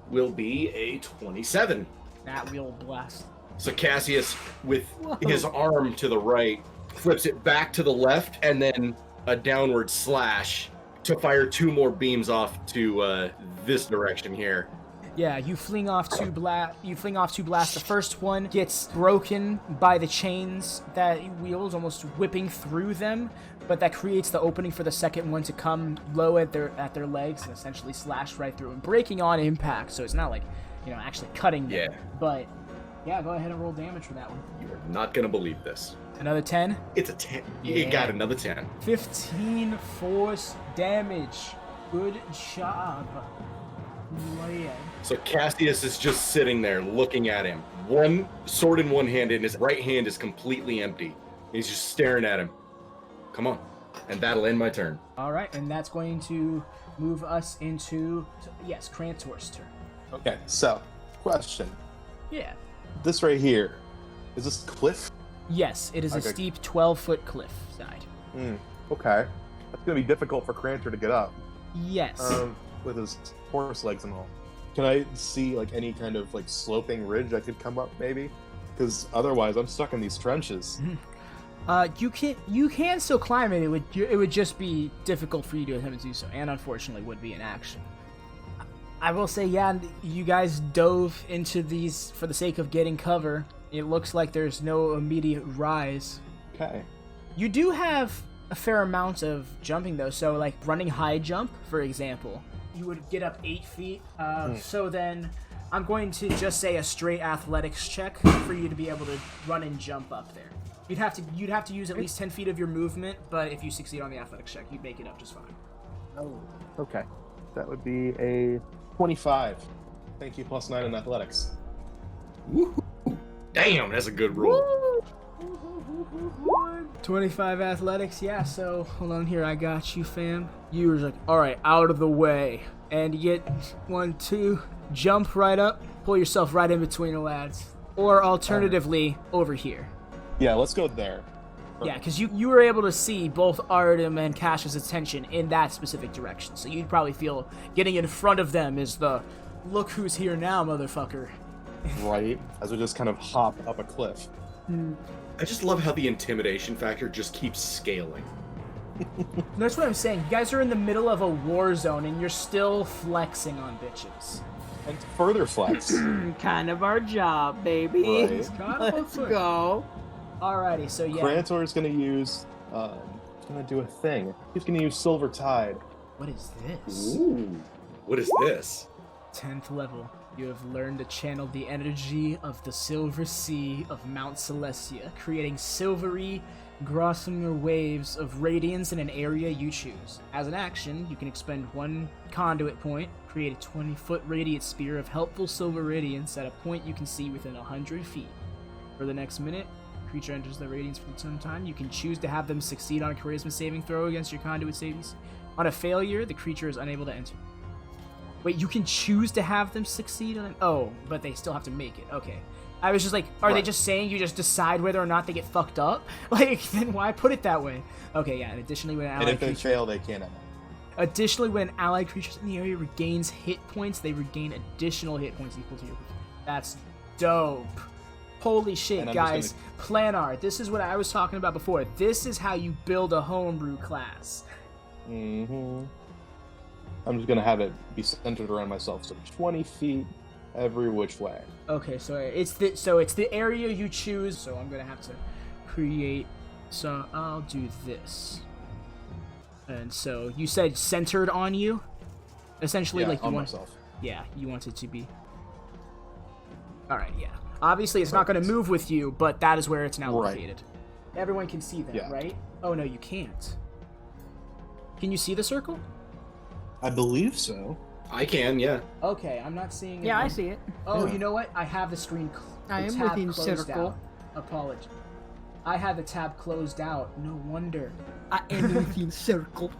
will be a 27. That will blast. So Cassius, with his arm to the right, flips it back to the left, and then a downward slash to fire 2 more beams off to this direction here. Yeah, you fling off 2 blasts. The first one gets broken by the chains that he wields, almost whipping through them, but that creates the opening for the second one to come low at their legs and essentially slash right through them, breaking on impact. So it's not like, actually cutting them. Yeah. But yeah, go ahead and roll damage for that one. You are not gonna believe this. Another 10. It's a 10. Yeah. You got another 10. 15 force damage. Good job. Yeah. So Cassius is just sitting there looking at him. 1 sword in one hand, and his right hand is completely empty. He's just staring at him. Come on. And that'll end my turn. All right, and that's going to move us into, yes, Crantor's turn. Okay, so, question. Yeah. This right here, is this cliff? Yes, it is a Okay. steep 12-foot cliff side. Okay. That's going to be difficult for Crantor to get up. Yes. With his horse legs and all. Can I see any kind of sloping ridge I could come up maybe? Because otherwise I'm stuck in these trenches. You can still climb it. It would just be difficult for you to attempt to do so, and unfortunately would be an action. I will say, yeah, you guys dove into these for the sake of getting cover. It looks like there's no immediate rise. Okay. You do have a fair amount of jumping though, so running high jump, for example, you would get up 8 feet. So then I'm going to just say a straight athletics check for you to be able to run and jump up there. You'd have to use at least 10 feet of your movement, but if you succeed on the athletics check, you'd make it up just fine. Oh, okay. That would be a 25. Thank you, +9 in athletics. Woo! Damn, that's a good roll. 25 athletics, yeah, so hold on here, I got you, fam. You were like, alright, out of the way. And you get 1, 2, jump right up, pull yourself right in between the lads. Or alternatively, over here. Yeah, let's go there. Yeah, because you were able to see both Arudim and Cassius' attention in that specific direction. So you'd probably feel getting in front of them is the, look who's here now, motherfucker. Right, as we just kind of hop up a cliff. I just love how the intimidation factor just keeps scaling. That's what I'm saying. You guys are in the middle of a war zone and you're still flexing on bitches. And further flex. Kind of our job, baby. Right. Let's go. Alrighty, so yeah. Crantor is going to use, he's going to do a thing. He's going to use Silver Tide. What is this? Ooh. What is this? 10th level. You have learned to channel the energy of the Silver Sea of Mount Celestia, creating silvery, gossamer waves of radiance in an area you choose. As an action, you can expend 1 conduit point, create a 20-foot radiant sphere of helpful silver radiance at a point you can see within 100 feet. For the next minute, creature enters the radiance for some time. You can choose to have them succeed on a charisma saving throw against your conduit savings. On a failure, the creature is unable to enter. Wait, you can choose to have them succeed on... Oh, but they still have to make it. Okay. I was just like, are they just saying you just decide whether or not they get fucked up? Like, then why put it that way? Okay, yeah, and additionally when an allied And if they creature... fail, they can't end it. Additionally, when an allied creatures in the area regains hit points, they regain additional hit points equal to your... That's dope. Holy shit, guys. Planar. This is what I was talking about before. This is how you build a homebrew class. Mm-hmm. I'm just gonna have it be centered around myself, so 20 feet every which way. Okay, so it's the area you choose. So I'm gonna have to create. So I'll do this. And so you said centered on you, essentially, Yeah, like you on want. myself. Yeah, you want it to be. All right. Yeah. Obviously, it's not gonna move with you, but that is where it's now Right. located. Everyone can see that, Yeah. right? Oh no, you can't. Can you see the circle? I believe so. I can, yeah. Okay, I'm not seeing it. Yeah, I see it. Oh, Yeah. you know what? I have the screen. I The am tab within closed circle. out. Apology. I had the tab closed out. No wonder. I am within circle.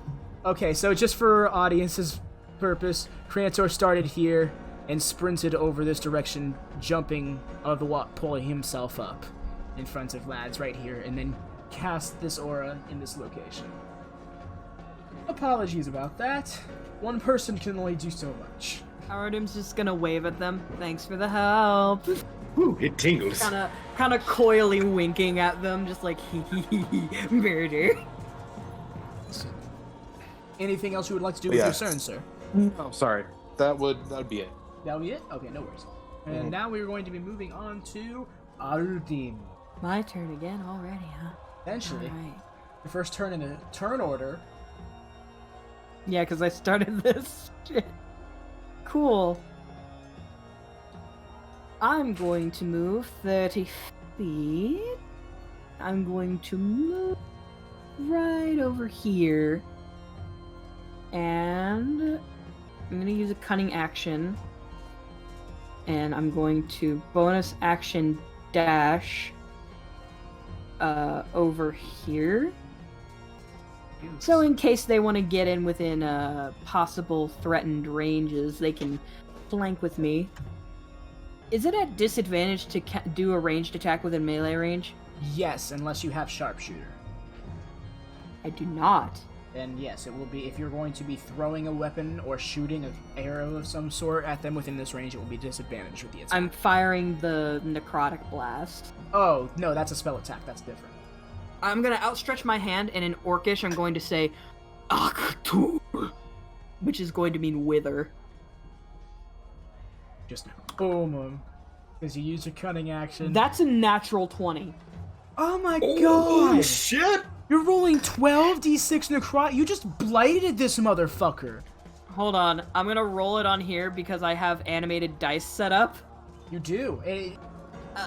Okay, so just for audience's purpose, Crantor started here and sprinted over this direction, jumping out of the walk, pulling himself up in front of lads right here, and then cast this aura in this location. Apologies about that. One person can only do so much. Arudim's just gonna wave at them. Thanks for the help. Whew, it tingles. Kinda coyly winking at them, just like murder. Anything else you would like to do with Yeah. your turn, sir? Oh, sorry. That'd be it. That'll be it? Okay, no worries. And now we're going to be moving on to Arudim. My turn again already, huh? Eventually, Alright. the first turn in the turn order. Yeah, because I started this shit. Cool. I'm going to move 30 feet. I'm going to move right over here. And I'm going to use a cunning action. And I'm going to bonus action dash over here. So in case they want to get in within possible threatened ranges, they can flank with me. Is it at disadvantage to do a ranged attack within melee range? Yes, unless you have sharpshooter. I do not. Then yes, it will be, if you're going to be throwing a weapon or shooting an arrow of some sort at them within this range, it will be disadvantaged with the attack. I'm firing the necrotic blast. Oh, no, that's a spell attack. That's different. I'm going to outstretch my hand, and in Orcish, I'm going to say, Aktur, which is going to mean wither. Just boom. Because you use your cunning action. That's a natural 20. Oh my Oh, god! shit! You're rolling 12d6 necrotic. You just blighted this motherfucker. Hold on, I'm going to roll it on here because I have animated dice set up. You do.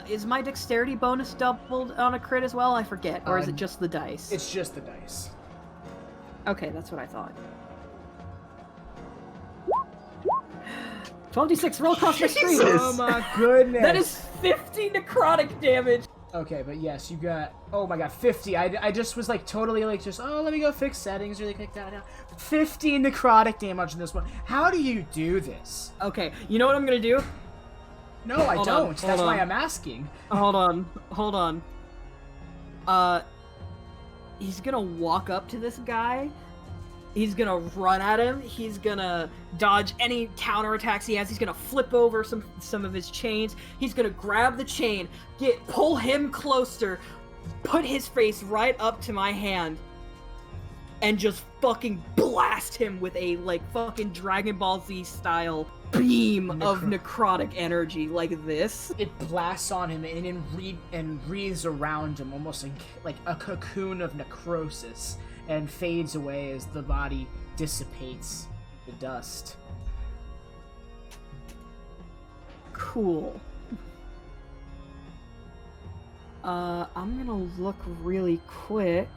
Is my dexterity bonus doubled on a crit as well? I forget. Or is it just the dice? It's just the dice. Okay, that's what I thought. 26, roll across my screen. Oh my goodness. That is 50 necrotic damage. Okay, but yes, you got, oh my god, 50. I just was like totally like just, oh, let me go fix settings really quick. 50 necrotic damage in this one. How do you do this? Okay, you know what I'm gonna do? No, I don't. That's why I'm asking. Hold on. He's gonna walk up to this guy. He's gonna run at him. He's gonna dodge any counterattacks he has. He's gonna flip over some of his chains. He's gonna grab the chain, pull him closer, put his face right up to my hand, and just fucking blast him with a like fucking Dragon Ball Z style beam of necrotic energy like this. It blasts on him and wreathes around him almost like a cocoon of necrosis, and fades away as the body dissipates the dust. Cool. I'm gonna look really quick.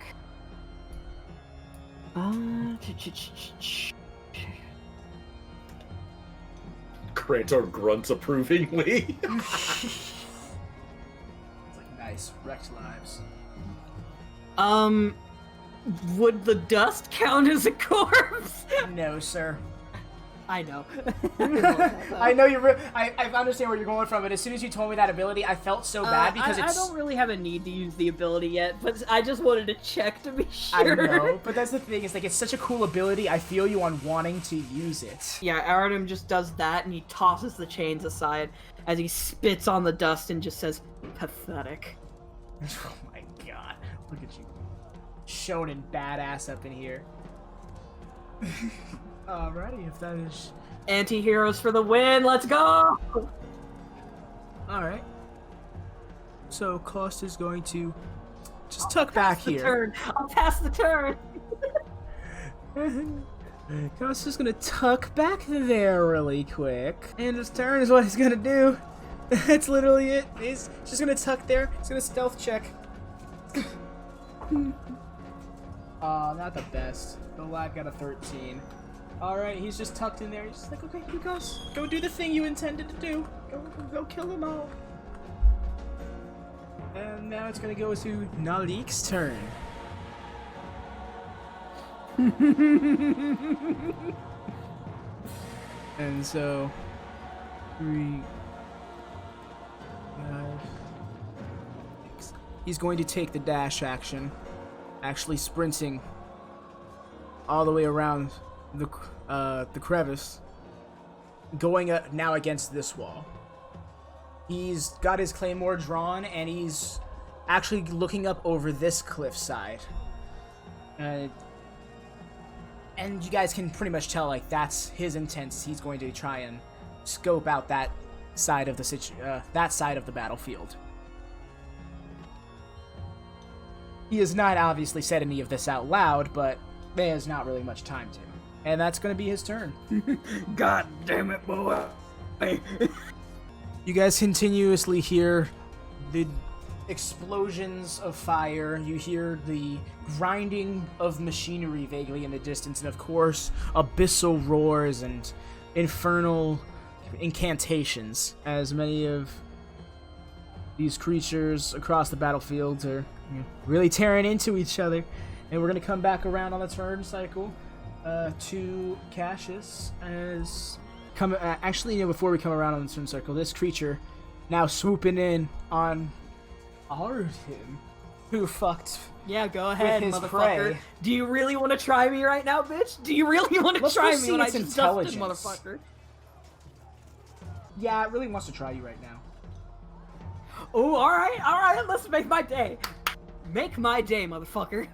Crantor grunts approvingly. It's like, nice, wrecked lives. Would the dust count as a corpse? No, sir. I know. I know I understand where you're going from, but as soon as you told me that ability, I felt so bad because I don't really have a need to use the ability yet, but I just wanted to check to be sure. I know, but that's the thing, is like it's such a cool ability, I feel you on wanting to use it. Yeah, Arudim just does that, and he tosses the chains aside as he spits on the dust and just says, pathetic. Oh my god, look at you. Shonen badass up in here. Alrighty, if that is... Anti-heroes for the win, let's go! Alright. So, Cost is going to just tuck back here. I'll pass the turn! Cost is gonna tuck back there really quick. And his turn is what he's gonna do. That's literally it. He's just gonna tuck there. He's gonna stealth check. Not the best. The lad got a 13. Alright, he's just tucked in there. He's just like, okay, you guys, go do the thing you intended to do. Go kill them all. And now it's gonna go to Naleek's turn. And so, 3, 5, 6. He's going to take the dash action, actually sprinting all the way around the crevice, going now against this wall. He's got his claymore drawn, and he's actually looking up over this cliffside. And you guys can pretty much tell, like, that's his intent. He's going to try and scope out that side of the battlefield. He has not obviously said any of this out loud, but there's not really much time to. And that's going to be his turn. God damn it, boy. You guys continuously hear the explosions of fire. You hear the grinding of machinery vaguely in the distance. And of course, abyssal roars and infernal incantations, as many of these creatures across the battlefield are really tearing into each other. And we're going to come back around on the turn cycle to Cassius as... Actually, before we come around on the turn cycle, this creature now swooping in on Arudim, who fucked. Yeah, go ahead, his motherfucker. prey. Do you really want to try me right now, bitch? Do you really want to try me when I just dusted, motherfucker? Yeah, it really wants to try you right now. Oh, alright, let's make my day. Make my day, motherfucker.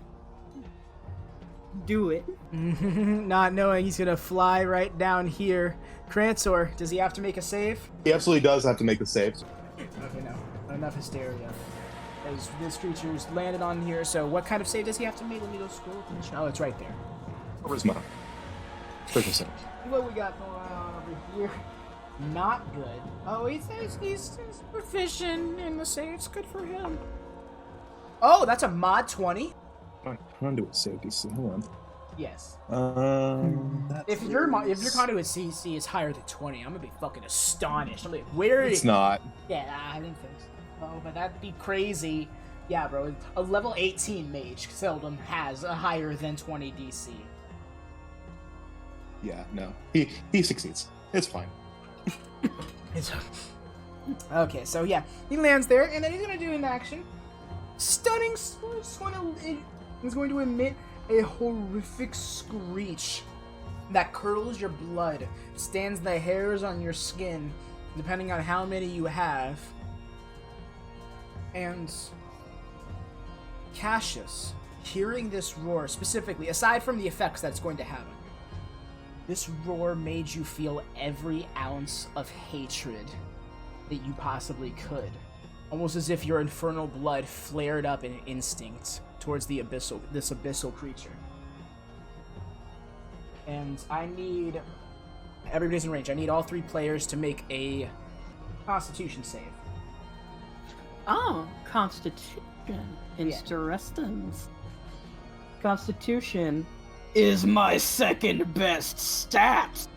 Do it. Not knowing he's gonna fly right down here. Crantor, does he have to make a save? He absolutely does have to make the save. Okay, no. Enough hysteria. As this creature's landed on here, so what kind of save does he have to make? Let me go scroll. Oh, it's right there. Charisma. 30%. What we got going on over here? Not good. Oh, he says he's proficient in the saves. Good for him. Oh, that's a mod 20. I'm trying to do a save DC. Hold on. Yes. That's If your conduit CC is higher than 20, I'm gonna be fucking astonished. I'm like, where It's is... not. Yeah, I didn't think so. Oh, but that'd be crazy. Yeah, bro. A level 18 mage seldom has a higher than 20 DC. Yeah, no. He succeeds. It's fine. Okay, so yeah, he lands there, and then he's gonna do an action. Stunning. He's going to emit a horrific screech that curdles your blood, stands the hairs on your skin, depending on how many you have. And Cassius, hearing this roar specifically, aside from the effects that's going to have on you, this roar made you feel every ounce of hatred that you possibly could. Almost as if your infernal blood flared up in instinct towards this abyssal creature. And I need... Everybody's in range. I need all 3 players to make a Constitution save. Oh, Constitution. Interesting. Constitution is my second best stat.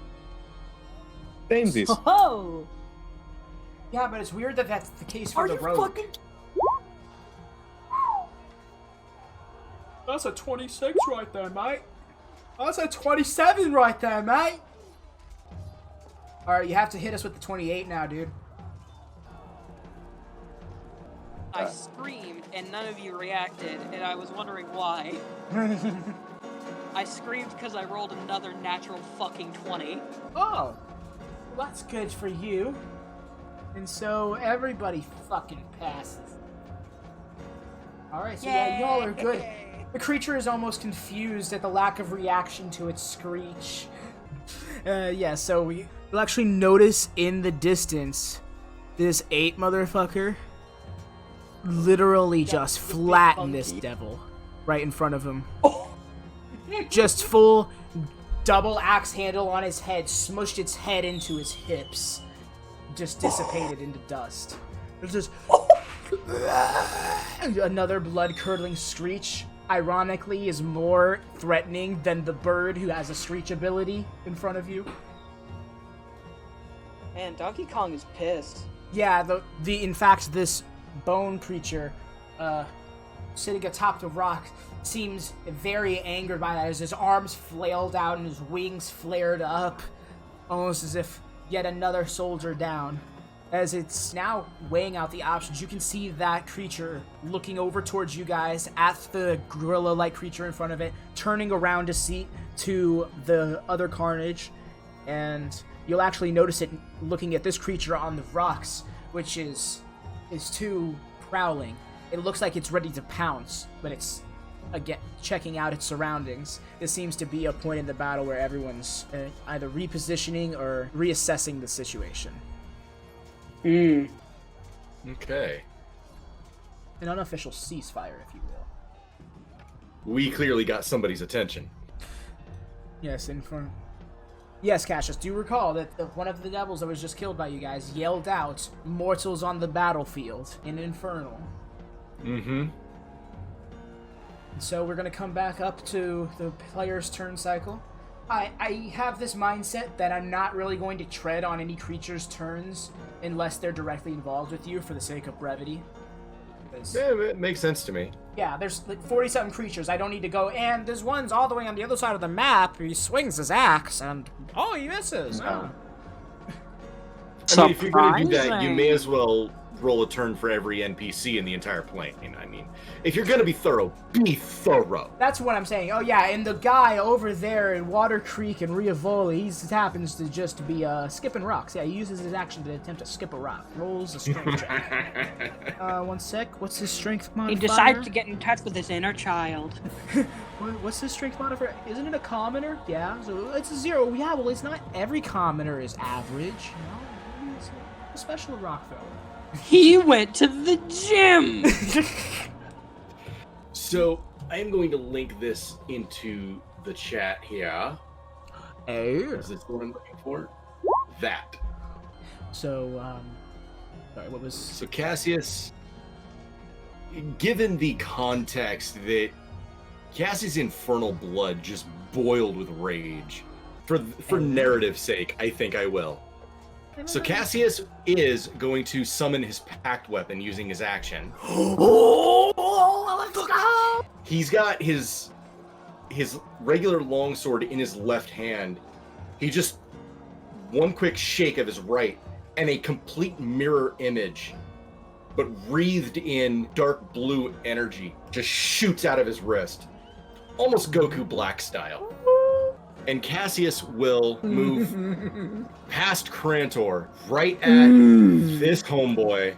Samesies. Oh! Yeah, but it's weird that that's the case for Are the you rogue. fucking... That's a 26 right there, mate. That's a 27 right there, mate. Alright, you have to hit us with the 28 now, dude. I screamed and none of you reacted, and I was wondering why. I screamed because I rolled another natural fucking 20. Oh, well, that's good for you. And so everybody fucking passes. Alright, so yeah, y'all are good. The creature is almost confused at the lack of reaction to its screech. Yeah, so we'll actually notice in the distance this 8 motherfucker literally just flattened this devil right in front of him. Just full double axe handle on his head, smushed its head into his hips, just dissipated into dust. There's just another blood-curdling screech. Ironically, is more threatening than the bird who has a screech ability in front of you. Man, Donkey Kong is pissed. Yeah, in fact, this bone creature, sitting atop the rock, seems very angered by that as his arms flailed out and his wings flared up, almost as if yet another soldier down. As it's now weighing out the options, you can see that creature looking over towards you guys at the gorilla-like creature in front of it, turning around to see to the other carnage, and you'll actually notice it looking at this creature on the rocks, which is too prowling. It looks like it's ready to pounce, but it's, again, checking out its surroundings. This seems to be a point in the battle where everyone's either repositioning or reassessing the situation. Okay. An unofficial ceasefire, if you will. We clearly got somebody's attention. Yes, Yes, Cassius, do you recall that one of the devils that was just killed by you guys yelled out, "Mortals on the battlefield" in Infernal? Mm-hmm. And so we're going to come back up to the player's turn cycle. I have this mindset that I'm not really going to tread on any creature's turns unless they're directly involved with you for the sake of brevity. Yeah, it makes sense to me. Yeah, there's like 40-something creatures. I don't need to go, and there's one's all the way on the other side of the map. He swings his axe, and he misses. No. I mean, if you're going to do that, you may as well roll a turn for every NPC in the entire plane. I mean, if you're going to be thorough, be thorough. That's what I'm saying. Oh yeah, and the guy over there in Water Creek and Rieva, he happens to just be skipping rocks. Yeah, he uses his action to attempt to skip a rock. Rolls a strength check. 1 sec. What's his strength modifier? He decides to get in touch with his inner child. What's his strength modifier? Isn't it a commoner? Yeah, so it's a 0. Yeah, well, it's not every commoner is average. You know, it's a special rock thrower. He went to the gym! So, I am going to link this into the chat here. Hey. Is this what I'm looking for? That. So, sorry, what was... So, Cassius, given the context that Cassie's infernal blood just boiled with rage. For narrative's sake, I think I will. So Cassius is going to summon his pact weapon using his action. He's got his regular longsword in his left hand. He just one quick shake of his right, and a complete mirror image, but wreathed in dark blue energy, just shoots out of his wrist, almost Goku Black style. And Cassius will move past Crantor, right at this homeboy.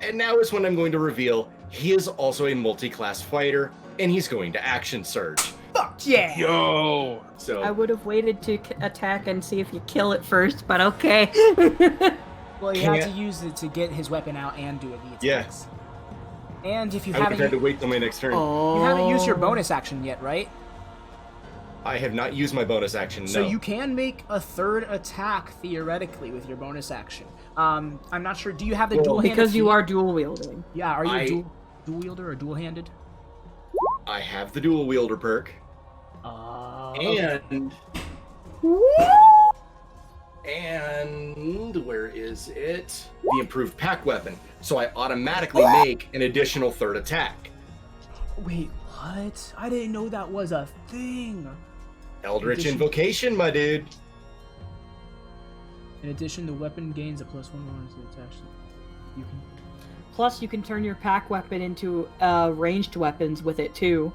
And now is when I'm going to reveal he is also a multi-class fighter, and he's going to action surge. Fuck yeah! Yo! So I would have waited to attack and see if you kill it first, but okay. Well, you have to use it to get his weapon out and do the attacks. Yeah. And if you I haven't, had to wait till my next turn. you haven't used your bonus action yet, right? I have not used my bonus action, no. So you can make a third attack theoretically with your bonus action. I'm not sure. Do you have the dual-handed? Because you feat? are dual wielding. Yeah. Are you a dual wielder or dual-handed? I have the dual wielder perk. And where is it? The improved pack weapon. So I automatically make an additional third attack. Wait, what? I didn't know that was a thing. Eldritch Invocation, my dude. In addition, the weapon gains a +1 bonus to attack. You can. Plus, you can turn your pack weapon into ranged weapons with it too.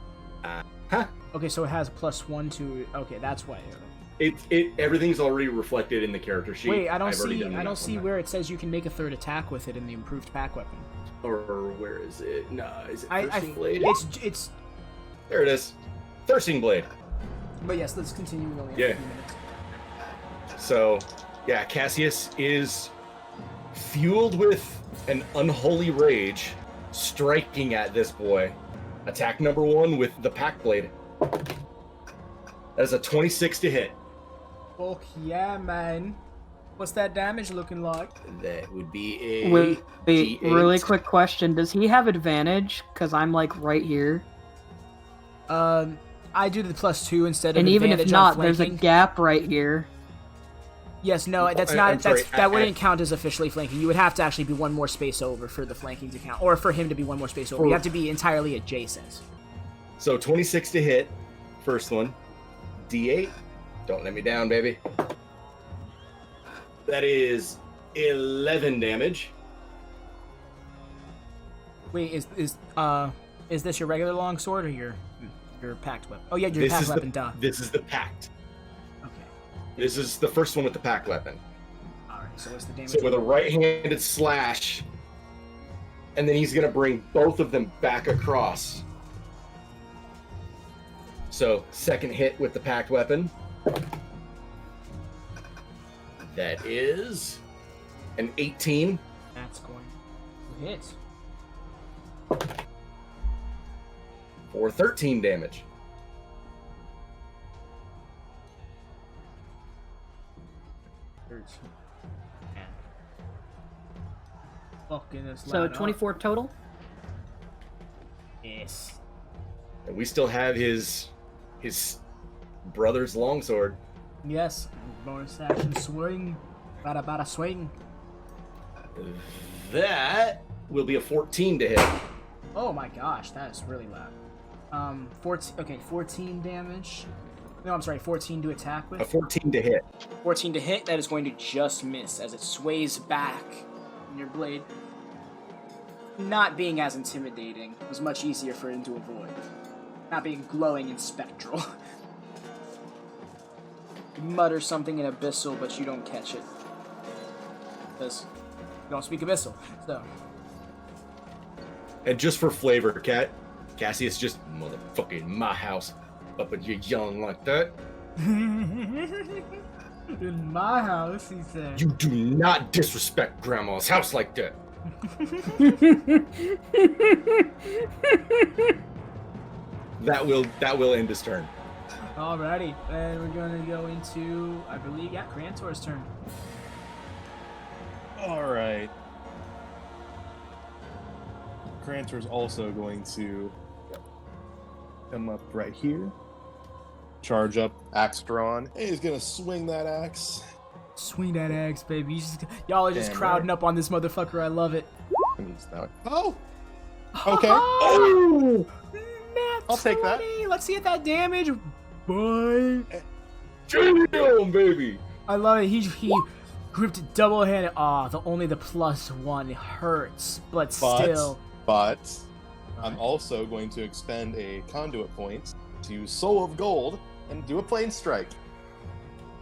Okay, so it has +1 to. Okay, that's why. Everything's already reflected in the character sheet. Wait, I don't I've already see. done I don't enough see on where it says you can make a third attack with it in the improved pack weapon. that. Or where is it? No, is it I Thirsting Blade? it's. There it is. Thirsting Blade. But yes, let's continue. We only have Yeah. a few minutes. So, yeah, Cassius is fueled with an unholy rage, striking at this boy. Attack number 1 with the pack blade. That is a 26 to hit. Fuck yeah, man. What's that damage looking like? That would be a Wait, D8. really quick question. Does he have advantage? Because I'm like right here. I do the +2 instead of And even if advantage not, on there's a flanking. gap right here. Yes, no, that's I'm not. sorry, That wouldn't count as officially flanking. You would have to actually be one more space over for the flanking to count, or for him to be one more space over. You have to be entirely adjacent. So 26 to hit. First one. D8. Don't let me down, baby. That is 11 damage. Wait, is this your regular longsword or your packed weapon? Oh yeah, your packed weapon. Duh. This is the pact. Okay. This is the first one with the pack weapon. All right. So what's the damage? So with a right-handed slash, and then he's gonna bring both of them back across. So second hit with the packed weapon. That is an 18. That's going to hit. For 13 damage. Fucking this So loud 24 total? Yes. And we still have his brother's longsword. Yes. Bonus action swing. Bada swing. That will be a 14 to hit. Oh my gosh, that is really loud. 14. Okay, 14 damage. No, I'm sorry, 14 to attack with. A 14 to hit. 14 to hit. That is going to just miss as it sways back in your blade. Not being as intimidating. It was much easier for him to avoid. Not being glowing and spectral. You mutter something in Abyssal, but you don't catch it. Because you don't speak Abyssal. So. And just for flavor, Cassius just motherfucking my house up at you yelling like that. In my house, he said. You do not disrespect Grandma's house like that. That will end his turn. Alrighty, and we're gonna go into, I believe, Crantor's turn. Alright. Crantor's also going to him up right here. Charge up, axe drawn. And he's gonna swing that axe. Swing that axe, baby. Y'all are just Damn crowding right. up on this motherfucker. I love it. Oh! Okay. Oh! I'll take that. Let's see if that damage. Boy. Damn, baby! I love it. He gripped it double-handed. Aw, only the +1 hurts, but still. But I'm also going to expend a conduit point to use Soul of Gold and do a plane strike.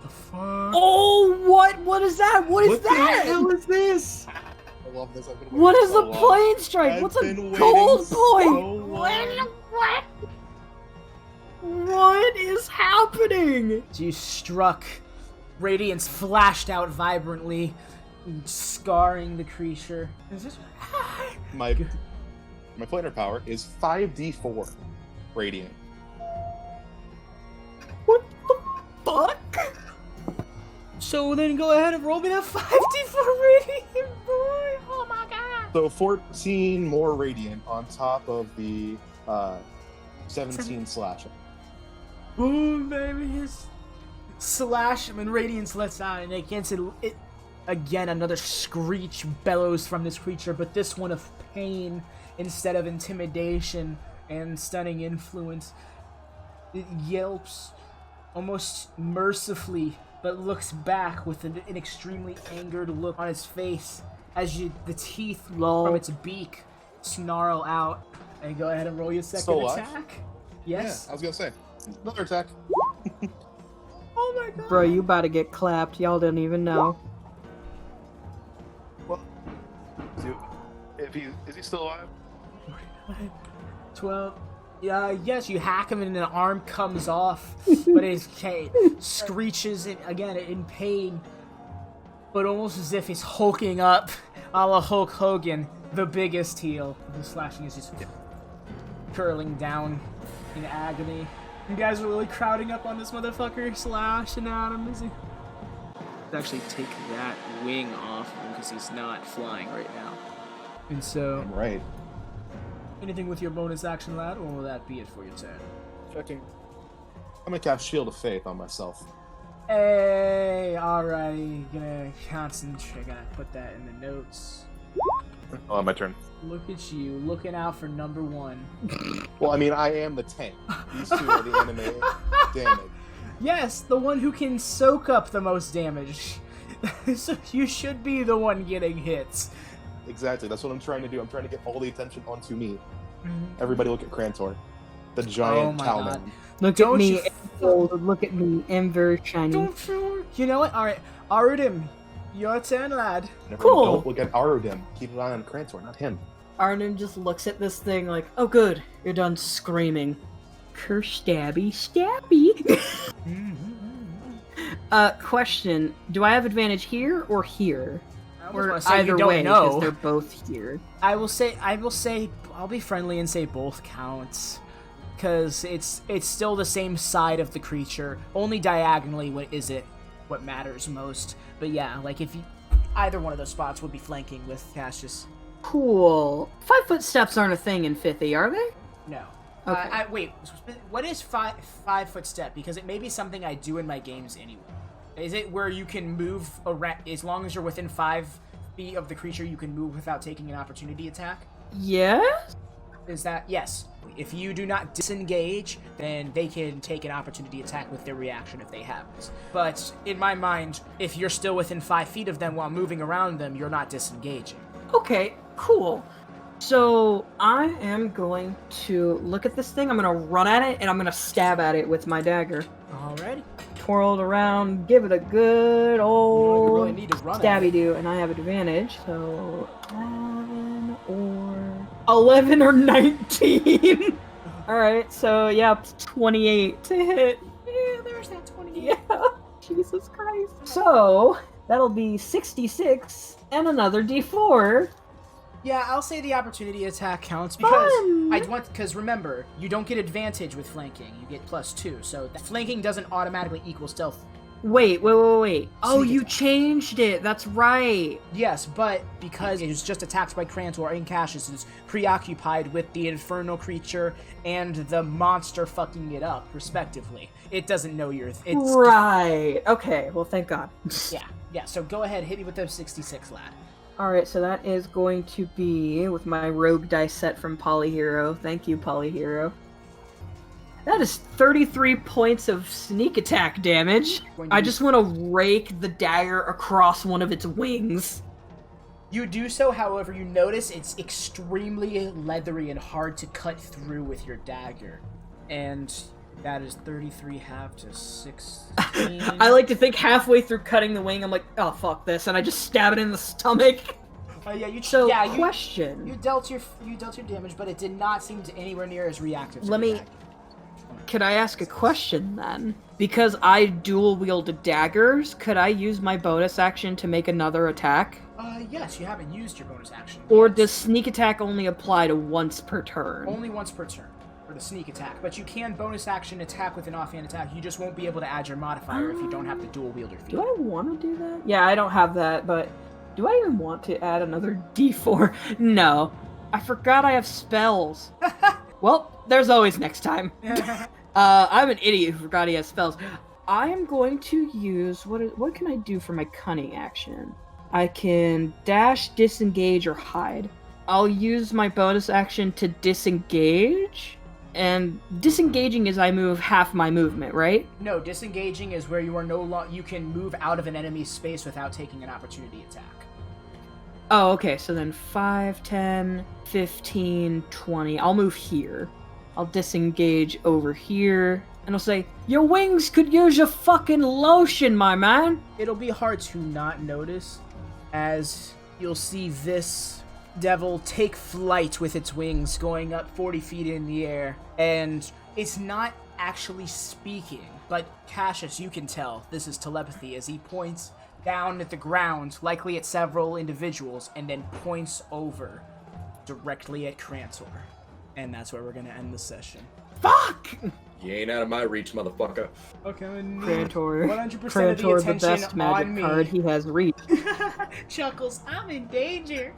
The fuck? Oh, what? What is that? What is that? the hell is this? I love this. I've been waiting What is so a long. plane strike? I've What's a been waiting gold so point? long. What is happening? You struck. Radiance flashed out vibrantly, scarring the creature. Is this... My planar power is 5d4 radiant. What the fuck? So then go ahead and roll me that 5d4 radiant, boy. Oh my god. So 14 more radiant on top of the 17 slashing. Boom, baby. His slash him and radiance lets out, and against it again another screech bellows from this creature, but this one of pain instead of intimidation and stunning influence. It yelps almost mercifully, but looks back with an extremely angered look on its face as the teeth from its beak snarl out. And go ahead and roll your second Still alive? attack. Yes. Yeah, I was gonna say. Another attack. Oh my god. Bro, you about to get clapped. Y'all didn't even know. Well, is he still alive? 12. Yes, you hack him and an arm comes off, but his screeches again in pain, but almost as if he's hulking up, a la Hulk Hogan, the biggest heel. The slashing is just curling down in agony. You guys are really crowding up on this motherfucker, slashing at him. Is he? Actually, take that wing off him because he's not flying right now. And so, I'm right. anything with your bonus action, lad, or will that be it for your turn? Checking. I'm gonna cast Shield of Faith on myself. Hey, alrighty, gonna concentrate, gonna put that in the notes. Oh, my turn. Look at you, looking out for number 1. Well, I mean, I am the tank. These two are the enemy damage. Yes, the one who can soak up the most damage. So you should be the one getting hits. Exactly, that's what I'm trying to do. I'm trying to get all the attention onto me. Everybody look at Crantor, the giant my cowman. God. Look Don't at me, you gold. Look at me, I'm very shiny. Don't you? You know what? Alright, Arudim, your turn, lad. Cool. Don't look at Arudim. Keep an eye on Crantor, not him. Arnon just looks at this thing like, oh good, you're done screaming. Curse stabby, stabby. Question, do I have advantage here or here? Or either way, because they're both here. I will say, I'll be friendly and say both counts. Because it's still the same side of the creature. Only diagonally what matters most. But yeah, like if you, either one of those spots would be flanking with Cassius. Cool. 5 foot steps aren't a thing in 5th, are they? No. Okay. Wait, what is 5 foot step? Because it may be something I do in my games anyway. Is it where you can move around, as long as you're within 5 feet of the creature, you can move without taking an opportunity attack? Yes? Is that, yes. If you do not disengage, then they can take an opportunity attack with their reaction if they have it. But in my mind, if you're still within 5 feet of them while moving around them, you're not disengaging. Okay, cool. So I am going to look at this thing, I'm going to run at it, and I'm going to stab at it with my dagger. Alrighty. Twirl it around, give it a good old You really need to run at it. stabby-do, and I have advantage, so 11 or 19. Alright, so yeah, 28 to hit. Yeah, there's that 28. Yeah, Jesus Christ. So, that'll be 66 and another d4. Yeah, I'll say the opportunity attack counts because Fun. because remember, you don't get advantage with flanking. You get +2, so flanking doesn't automatically equal stealth Wait. Oh, Sneak you attack. changed it. That's right. Yes, but because it was just attacked by Crantor and Cassius is preoccupied with the infernal creature and the monster fucking it up, respectively. It doesn't know it's Right. Okay. Well, thank God. Yeah, so go ahead, hit me with the 66, lad. Alright, so that is going to be with my rogue dice set from Polyhero. Thank you, Polyhero. That is 33 points of sneak attack damage. I just want to rake the dagger across one of its wings. You do so, however, you notice it's extremely leathery and hard to cut through with your dagger. And that is 33 half to 16. I like to think halfway through cutting the wing, I'm like, oh, fuck this, and I just stab it in the stomach. Question. You dealt your damage, but it did not seem to anywhere near as reactive. Could I ask a question then? Because I dual wielded daggers, could I use my bonus action to make another attack? Yes, you haven't used your bonus action. Or does sneak attack only apply to once per turn? Only once per turn for the sneak attack, but you can bonus action attack with an offhand attack. You just won't be able to add your modifier if you don't have the dual wielder feat. Do I want to do that? Yeah, I don't have that, but do I even want to add another D4? No. I forgot I have spells. Well, there's always next time. I'm an idiot who forgot he has spells. I'm going to use... What can I do for my cunning action? I can dash, disengage, or hide. I'll use my bonus action to disengage. And disengaging is I move half my movement, right? No, disengaging is where you are you can move out of an enemy's space without taking an opportunity attack. Oh, okay, so then 5, 10, 15, 20. I'll move here. I'll disengage over here, and I'll say, your wings could use your fucking lotion, my man! It'll be hard to not notice, as you'll see this devil take flight with its wings going up 40 feet in the air, and it's not actually speaking, but Cassius, you can tell this is telepathy as he points down at the ground, likely at several individuals, and then points over directly at Crantor. And that's where we're gonna end the session. Fuck! You ain't out of my reach, motherfucker. Okay, I'm gonna Crantor. 100% of the attention the best magic on me. card he has reached. Chuckles, I'm in danger.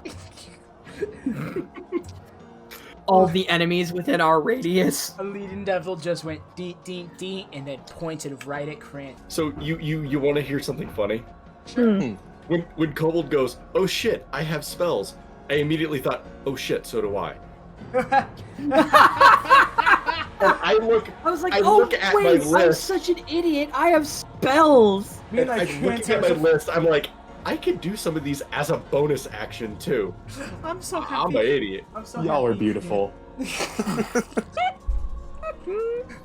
All the enemies within our radius. A leading devil just went dee dee dee and then pointed right at Crantor. So you want to hear something funny? Sure. When Kobold goes, oh shit, I have spells, I immediately thought, oh shit, so do I. And I was like, look at my list. I'm such an idiot. I have spells. And I'm looking at my list. I'm like, I could do some of these as a bonus action too. I'm so happy. I'm an idiot. Y'all are beautiful.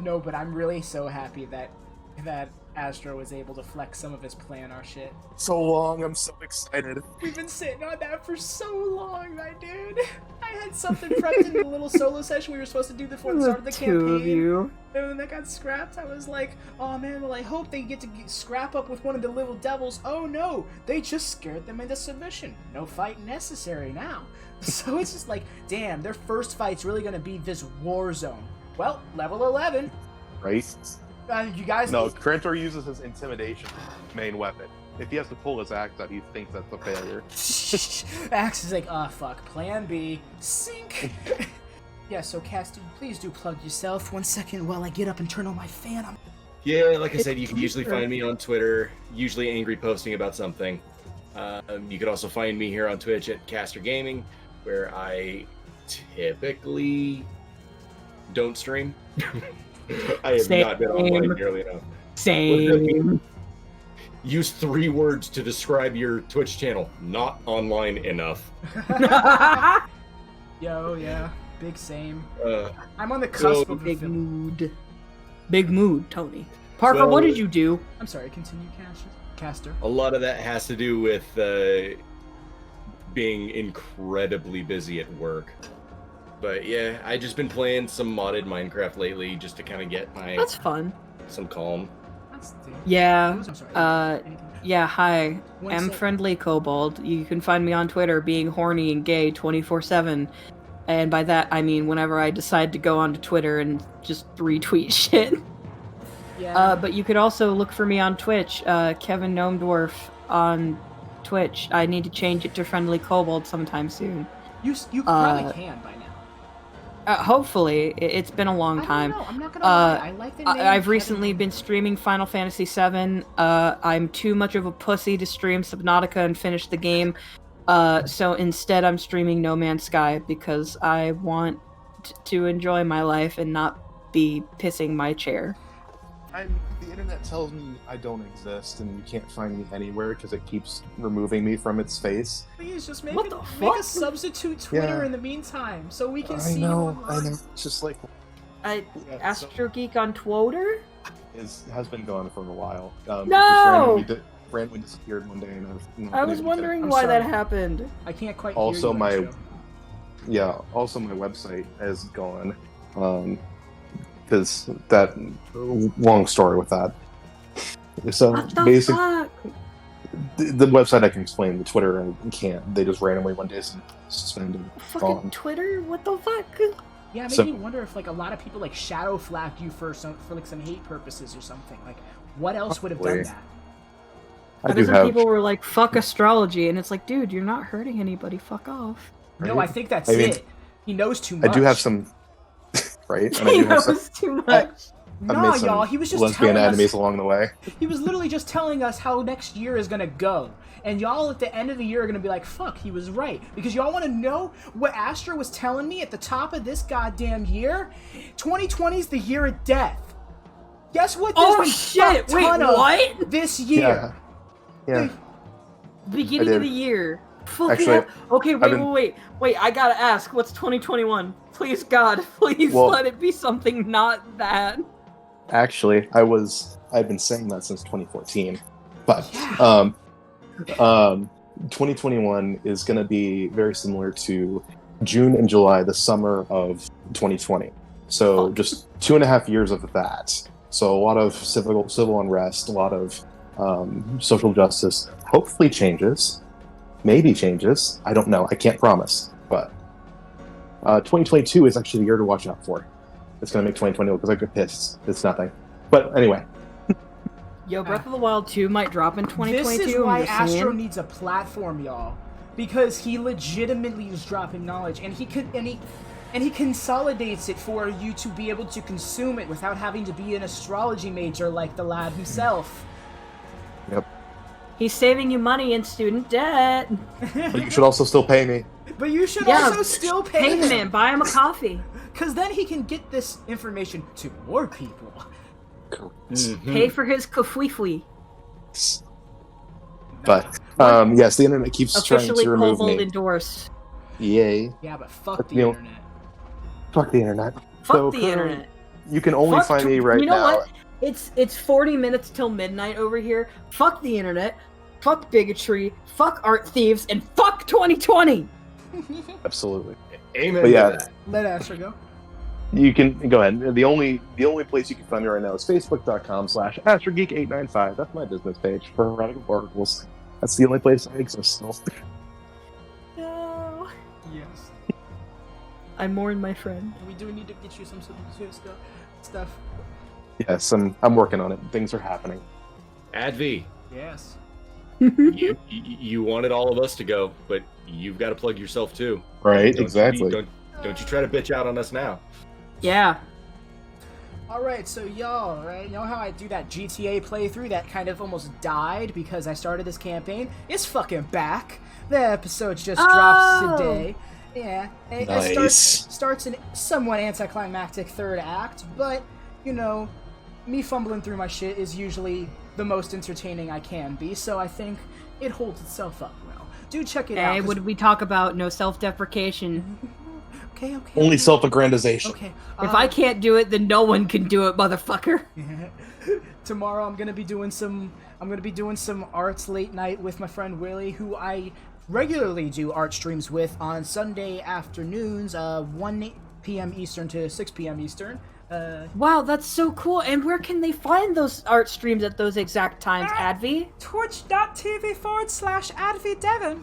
No, but I'm really so happy that Astro was able to flex some of his planar shit. So long, I'm so excited. We've been sitting on that for so long, my dude. I had something prepped in the little solo session we were supposed to do before the start of the campaign. Two of you. And when that got scrapped, I was like, oh man, well I hope they get to scrap up with one of the little devils. Oh no, they just scared them into submission. No fight necessary now. So it's just like, damn, their first fight's really gonna be this war zone. Well, level 11. Right? You guys... No, Crantor uses his intimidation main weapon. If he has to pull his axe out, he thinks that's a failure. Axe is like, oh fuck, plan B. Sink! Yeah, so Castor, please do plug yourself. 1 second while I get up and turn on my fan. Yeah, like I said, you can usually find me on Twitter, usually angry posting about something. You could also find me here on Twitch at Castor Gaming, where I typically don't stream. I have not been online nearly enough. Same. Use 3 words to describe your Twitch channel. Not online enough. Yo, yeah. Big same. I'm on the cusp of big mood. Big mood, Tony. Parker, what did you do? I'm sorry, continue, Castor. A lot of that has to do with being incredibly busy at work. But yeah, I just been playing some modded Minecraft lately just to kind of get my... That's fun. Some calm. Yeah. Yeah, hi. I'm FriendlyKobold. You can find me on Twitter being horny and gay 24/7. And by that, I mean whenever I decide to go onto Twitter and just retweet shit. Yeah. But you could also look for me on Twitch, Kevin Gnome Dwarf on Twitch. I need to change it to FriendlyKobold sometime soon. You probably can by now. Hopefully, it's been a long time. I don't know. I'm not gonna lie. I like the name. I've recently been streaming Final Fantasy VII. I'm too much of a pussy to stream Subnautica and finish the game. So instead, I'm streaming No Man's Sky because I want to enjoy my life and not be pissing my chair. The internet tells me I don't exist and you can't find me anywhere because it keeps removing me from its face. Please just make What the make a fuck? substitute Twitter Yeah. in the meantime so we can I see know. you online. It's just like Astrogeek on Twitter? has been gone for a while. No! It just randomly disappeared one day, and I've not I been was able to- wondering I'm why that sorry. happened. I can't quite Also, hear you. Also my website is gone. Because that long story with that. So What the basically, fuck? the website I can explain. The Twitter I can't. They just randomly one day suspended. Fucking Gone. Twitter? What the fuck? Yeah, it made So- me wonder if like a lot of people like shadow flagged you for some hate purposes or something. Like, what else would have done Probably. that? I do Because some have. people were like, fuck astrology, and it's like, dude, you're not hurting anybody, fuck off. No, Right? I think that's I mean, it. He knows too much. I do have some. Right, and I He do have some. knows too much. I've Nah, made some y'all. He was just lesbian telling enemies us. along the way. He was literally just telling us how next year is gonna go. And y'all at the end of the year are gonna be like, fuck, he was right. Because y'all wanna know what Astro was telling me at the top of this goddamn year? 2020 is the year of death. Guess what there's Oh been shit! fuck Wait, ton of what? this year? Yeah. Beginning I of did. the year. Fuck Actually, yeah. Okay, I've been- wait. I gotta ask, what's 2021? Please, God, please Well- let it be something not that. Actually, I've been saying that since 2014, but Yeah. 2021 is going to be very similar to June and July, the summer of 2020. So Fuck. just 2.5 years of that. So a lot of civil unrest, a lot of social justice. Hopefully changes, maybe changes. I don't know. I can't promise, but 2022 is actually the year to watch out for. It's going to make 2020 look like a piss. It's nothing. But anyway, Yo, Breath of the Wild 2 might drop in 2022. This is why I'm just Astro saying. needs a platform, y'all. Because he legitimately is dropping knowledge, and he consolidates it for you to be able to consume it without having to be an astrology major like the lad himself. yep. He's saving you money in student debt. But you should also still pay me. But you should Yeah, also still pay Hey, him, man, buy him a coffee. because then he can get this information to more people. Pay for his kafweefwee. But yes, the internet keeps trying Officially to remove Kobold me. endorsed. Yay! Yeah, but fuck But the you know- internet. Fuck the internet. Fuck So the currently, internet. You can only Fuck find me tw- right you know now. what? It's 40 minutes till midnight over here. Fuck the internet. Fuck bigotry. Fuck art thieves. And fuck 2020. Absolutely. Amen But to yeah. that. Let Astro go. You can go ahead. The only place you can find me right now is facebook.com/astrogeek895. That's my business page for radical articles. That's the only place I exist still. No. Yes. I mourn my friend. We do need to get you some stuff. Yes, I'm working on it. Things are happening. Advy, Yes. you wanted all of us to go, but you've got to plug yourself too. Right, Don't exactly. Don't you try to bitch out on us now. Yeah. Alright, so y'all, right? You know how I do that GTA playthrough that kind of almost died because I started this campaign? It's fucking back. The episode just drops today. Yeah. It Nice. starts an somewhat anticlimactic third act, but, you know, me fumbling through my shit is usually the most entertaining I can be, so I think it holds itself up well. Do check it out. Hey, 'cause- what did we talk about? No self-deprecation. Okay. Only self-aggrandization. Okay. If I can't do it, then no one can do it, motherfucker. Tomorrow I'm gonna be doing some arts late night with my friend Willie, who I regularly do art streams with on Sunday afternoons, 1 p.m. Eastern to 6 p.m. Eastern. Wow, that's so cool. And where can they find those art streams at those exact times, Advy? Twitch.tv/Advy Deven.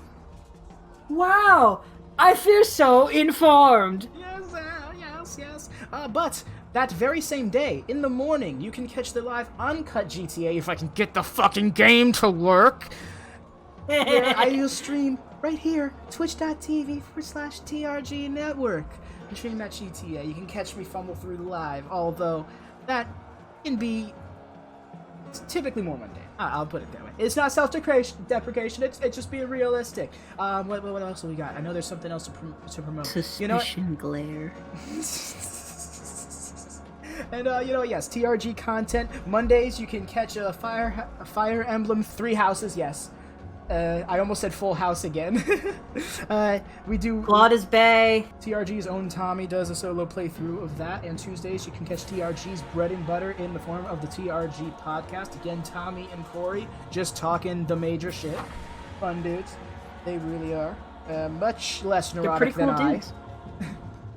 Wow, I feel so informed. Yes. But that very same day, in the morning, you can catch the live uncut GTA if I can get the fucking game to work. Where I will stream right here, twitch.tv/TRG Network. I'm streaming that GTA. You can catch me fumble through the live, although that can be typically more mundane. I'll put it that way. It's not self-deprecation. It's just being realistic. What else do we got? I know there's something else to promote. Suspicion glare. And yes, TRG content. Mondays you can catch a Fire Emblem 3 Houses. Yes. I almost said Full House again. We do... Claude's Bay. TRG's own Tommy does a solo playthrough of that, and Tuesdays you can catch TRG's bread and butter in the form of the TRG podcast. Again, Tommy and Corey just talking the major shit. Fun dudes. They really are. Much less neurotic than I. Dudes.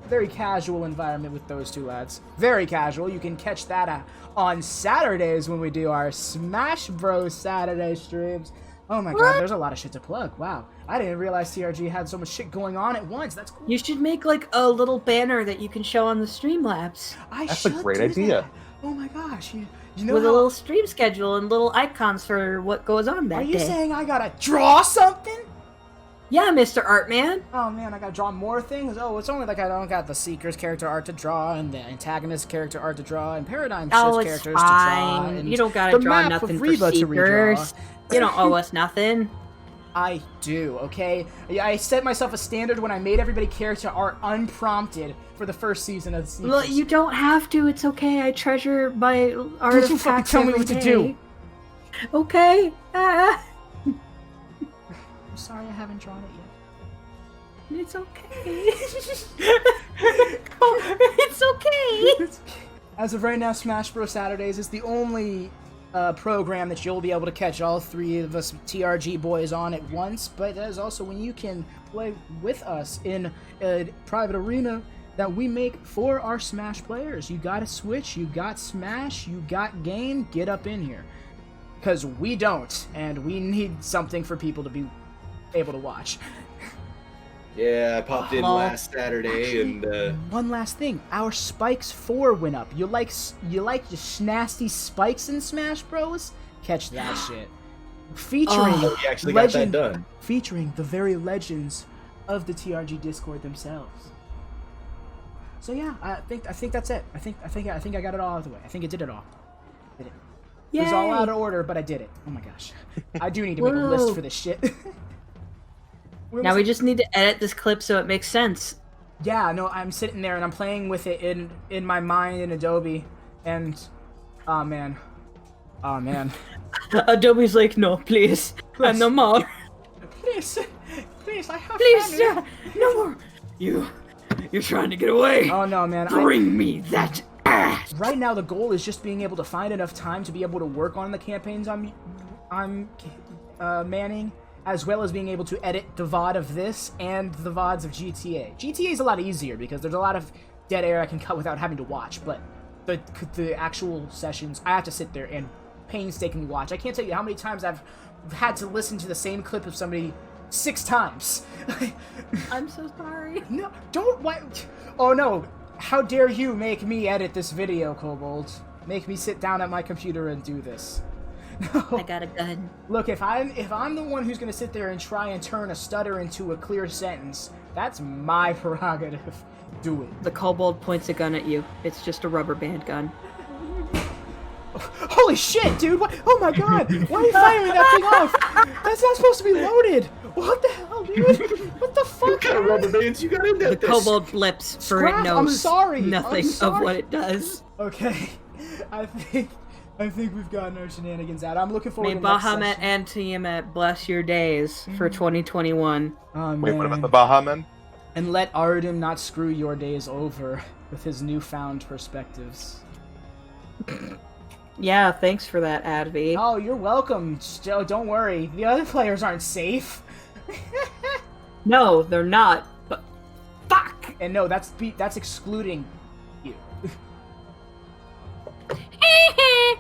Very casual environment with those two lads. Very casual. You can catch that on Saturdays when we do our Smash Bros. Saturday streams. Oh my god, there's a lot of shit to plug. Wow. I didn't realize TRG had so much shit going on at once. That's cool. You should make like a little banner that you can show on the Streamlabs. That's a great idea. That. Oh my gosh. You know with a little stream schedule and little icons for what goes on that day. Are you saying I gotta draw something? Yeah, Mr. Artman. Oh man, I gotta draw more things? Oh, it's only like I don't got the Seeker's character art to draw, and the Antagonist character art to draw, and Paradigm Shift's characters to draw, and you don't gotta draw nothing for Seekers. You don't owe us nothing. I do, okay? I set myself a standard when I made everybody character art unprompted for the first season of the Seekers. Well, you don't have to. It's okay. I treasure my artifacts. Tell me what to do. Okay. I'm sorry I haven't drawn it yet. It's okay. It's okay. As of right now, Smash Bros. Saturdays is the only program that you'll be able to catch all three of us TRG boys on at once, but that is also when you can play with us in a private arena that we make for our Smash players. You got a Switch, you got Smash, you got game, get up in here. Because we don't, and we need something for people to be able to watch. Yeah, I popped in last Saturday, and one last thing, our Spikes 4 went up. You like your nasty spikes in Smash Bros? Catch that shit. Featuring we actually got that done. Featuring the very legends of the TRG Discord themselves. So yeah, I think that's it. I think I got it all out of the way. I think I did it all. Did it. It was all out of order, but I did it. Oh my gosh. I do need to make a list for this shit. Now we just need to edit this clip so it makes sense. Yeah, no, I'm sitting there and I'm playing with it in my mind in Adobe, and oh man. Adobe's like, no, please. No more. Please, I have Please, no more. You're trying to get away. Oh no, man. Bring me that ass. Right now, the goal is just being able to find enough time to be able to work on the campaigns I'm manning, as well as being able to edit the VOD of this and the VODs of GTA. GTA is a lot easier because there's a lot of dead air I can cut without having to watch, but the actual sessions, I have to sit there and painstakingly watch. I can't tell you how many times I've had to listen to the same clip of somebody 6 times. I'm so sorry. No, don't. Oh no. How dare you make me edit this video, Kobold? Make me sit down at my computer and do this. No. I got a gun. Look, if I'm the one who's gonna sit there and try and turn a stutter into a clear sentence, that's my prerogative. Do it. The Kobold points a gun at you. It's just a rubber band gun. Holy shit, dude! What? Oh my god! Why are you firing that thing off? That's not supposed to be loaded! What the hell, dude? What the fuck? What kind of rubber bands you got in there? The Kobold flips, for it knows I'm sorry. nothing of what it does. Okay, I think we've gotten our shenanigans out. I'm looking forward May to the next Bahamut session. and Tiamat bless your days for 2021. Oh, man. Wait, what about the Bahaman? And let Arudim not screw your days over with his newfound perspectives. Yeah, thanks for that, Advy. Oh, you're welcome. Still, don't worry. The other players aren't safe. No, they're not. But fuck. And no, that's excluding you.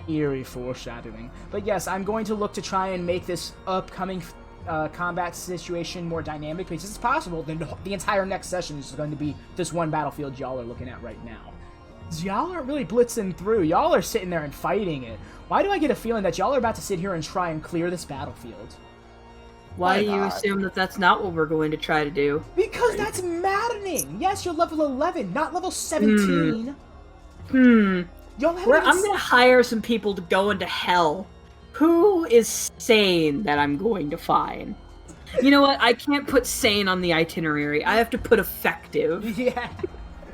Eerie foreshadowing. But yes, I'm going to look to try and make this upcoming combat situation more dynamic, because it's possible that the entire next session is going to be this one battlefield y'all are looking at right now. Y'all aren't really blitzing through. Y'all are sitting there and fighting it. Why do I get a feeling that y'all are about to sit here and try and clear this battlefield? Why do you assume that that's not what we're going to try to do? Because that's maddening. Yes, you're level 11, not level 17. Hmm. Y'all haven't even I'm gonna hire some people to go into hell. Who is sane that I'm going to find? You know what? I can't put sane on the itinerary. I have to put effective. Yeah.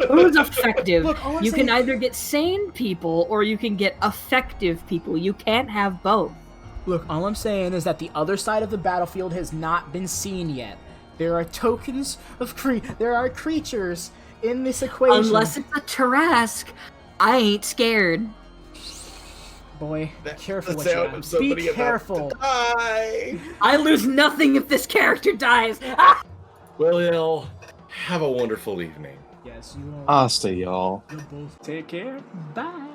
Who's effective? Look, all I'm You saying- can either get sane people or you can get effective people. You can't have both. Look, all I'm saying is that the other side of the battlefield has not been seen yet. There are tokens of there are creatures in this equation. Unless it's a Tarask, I ain't scared. Boy, That's careful the what sound you of ask. somebody Be about to careful. die. I lose nothing if this character dies. Ah! Well, y'all, have a wonderful evening. Yes, you all. Hasta, y'all. You'll both take care. Bye.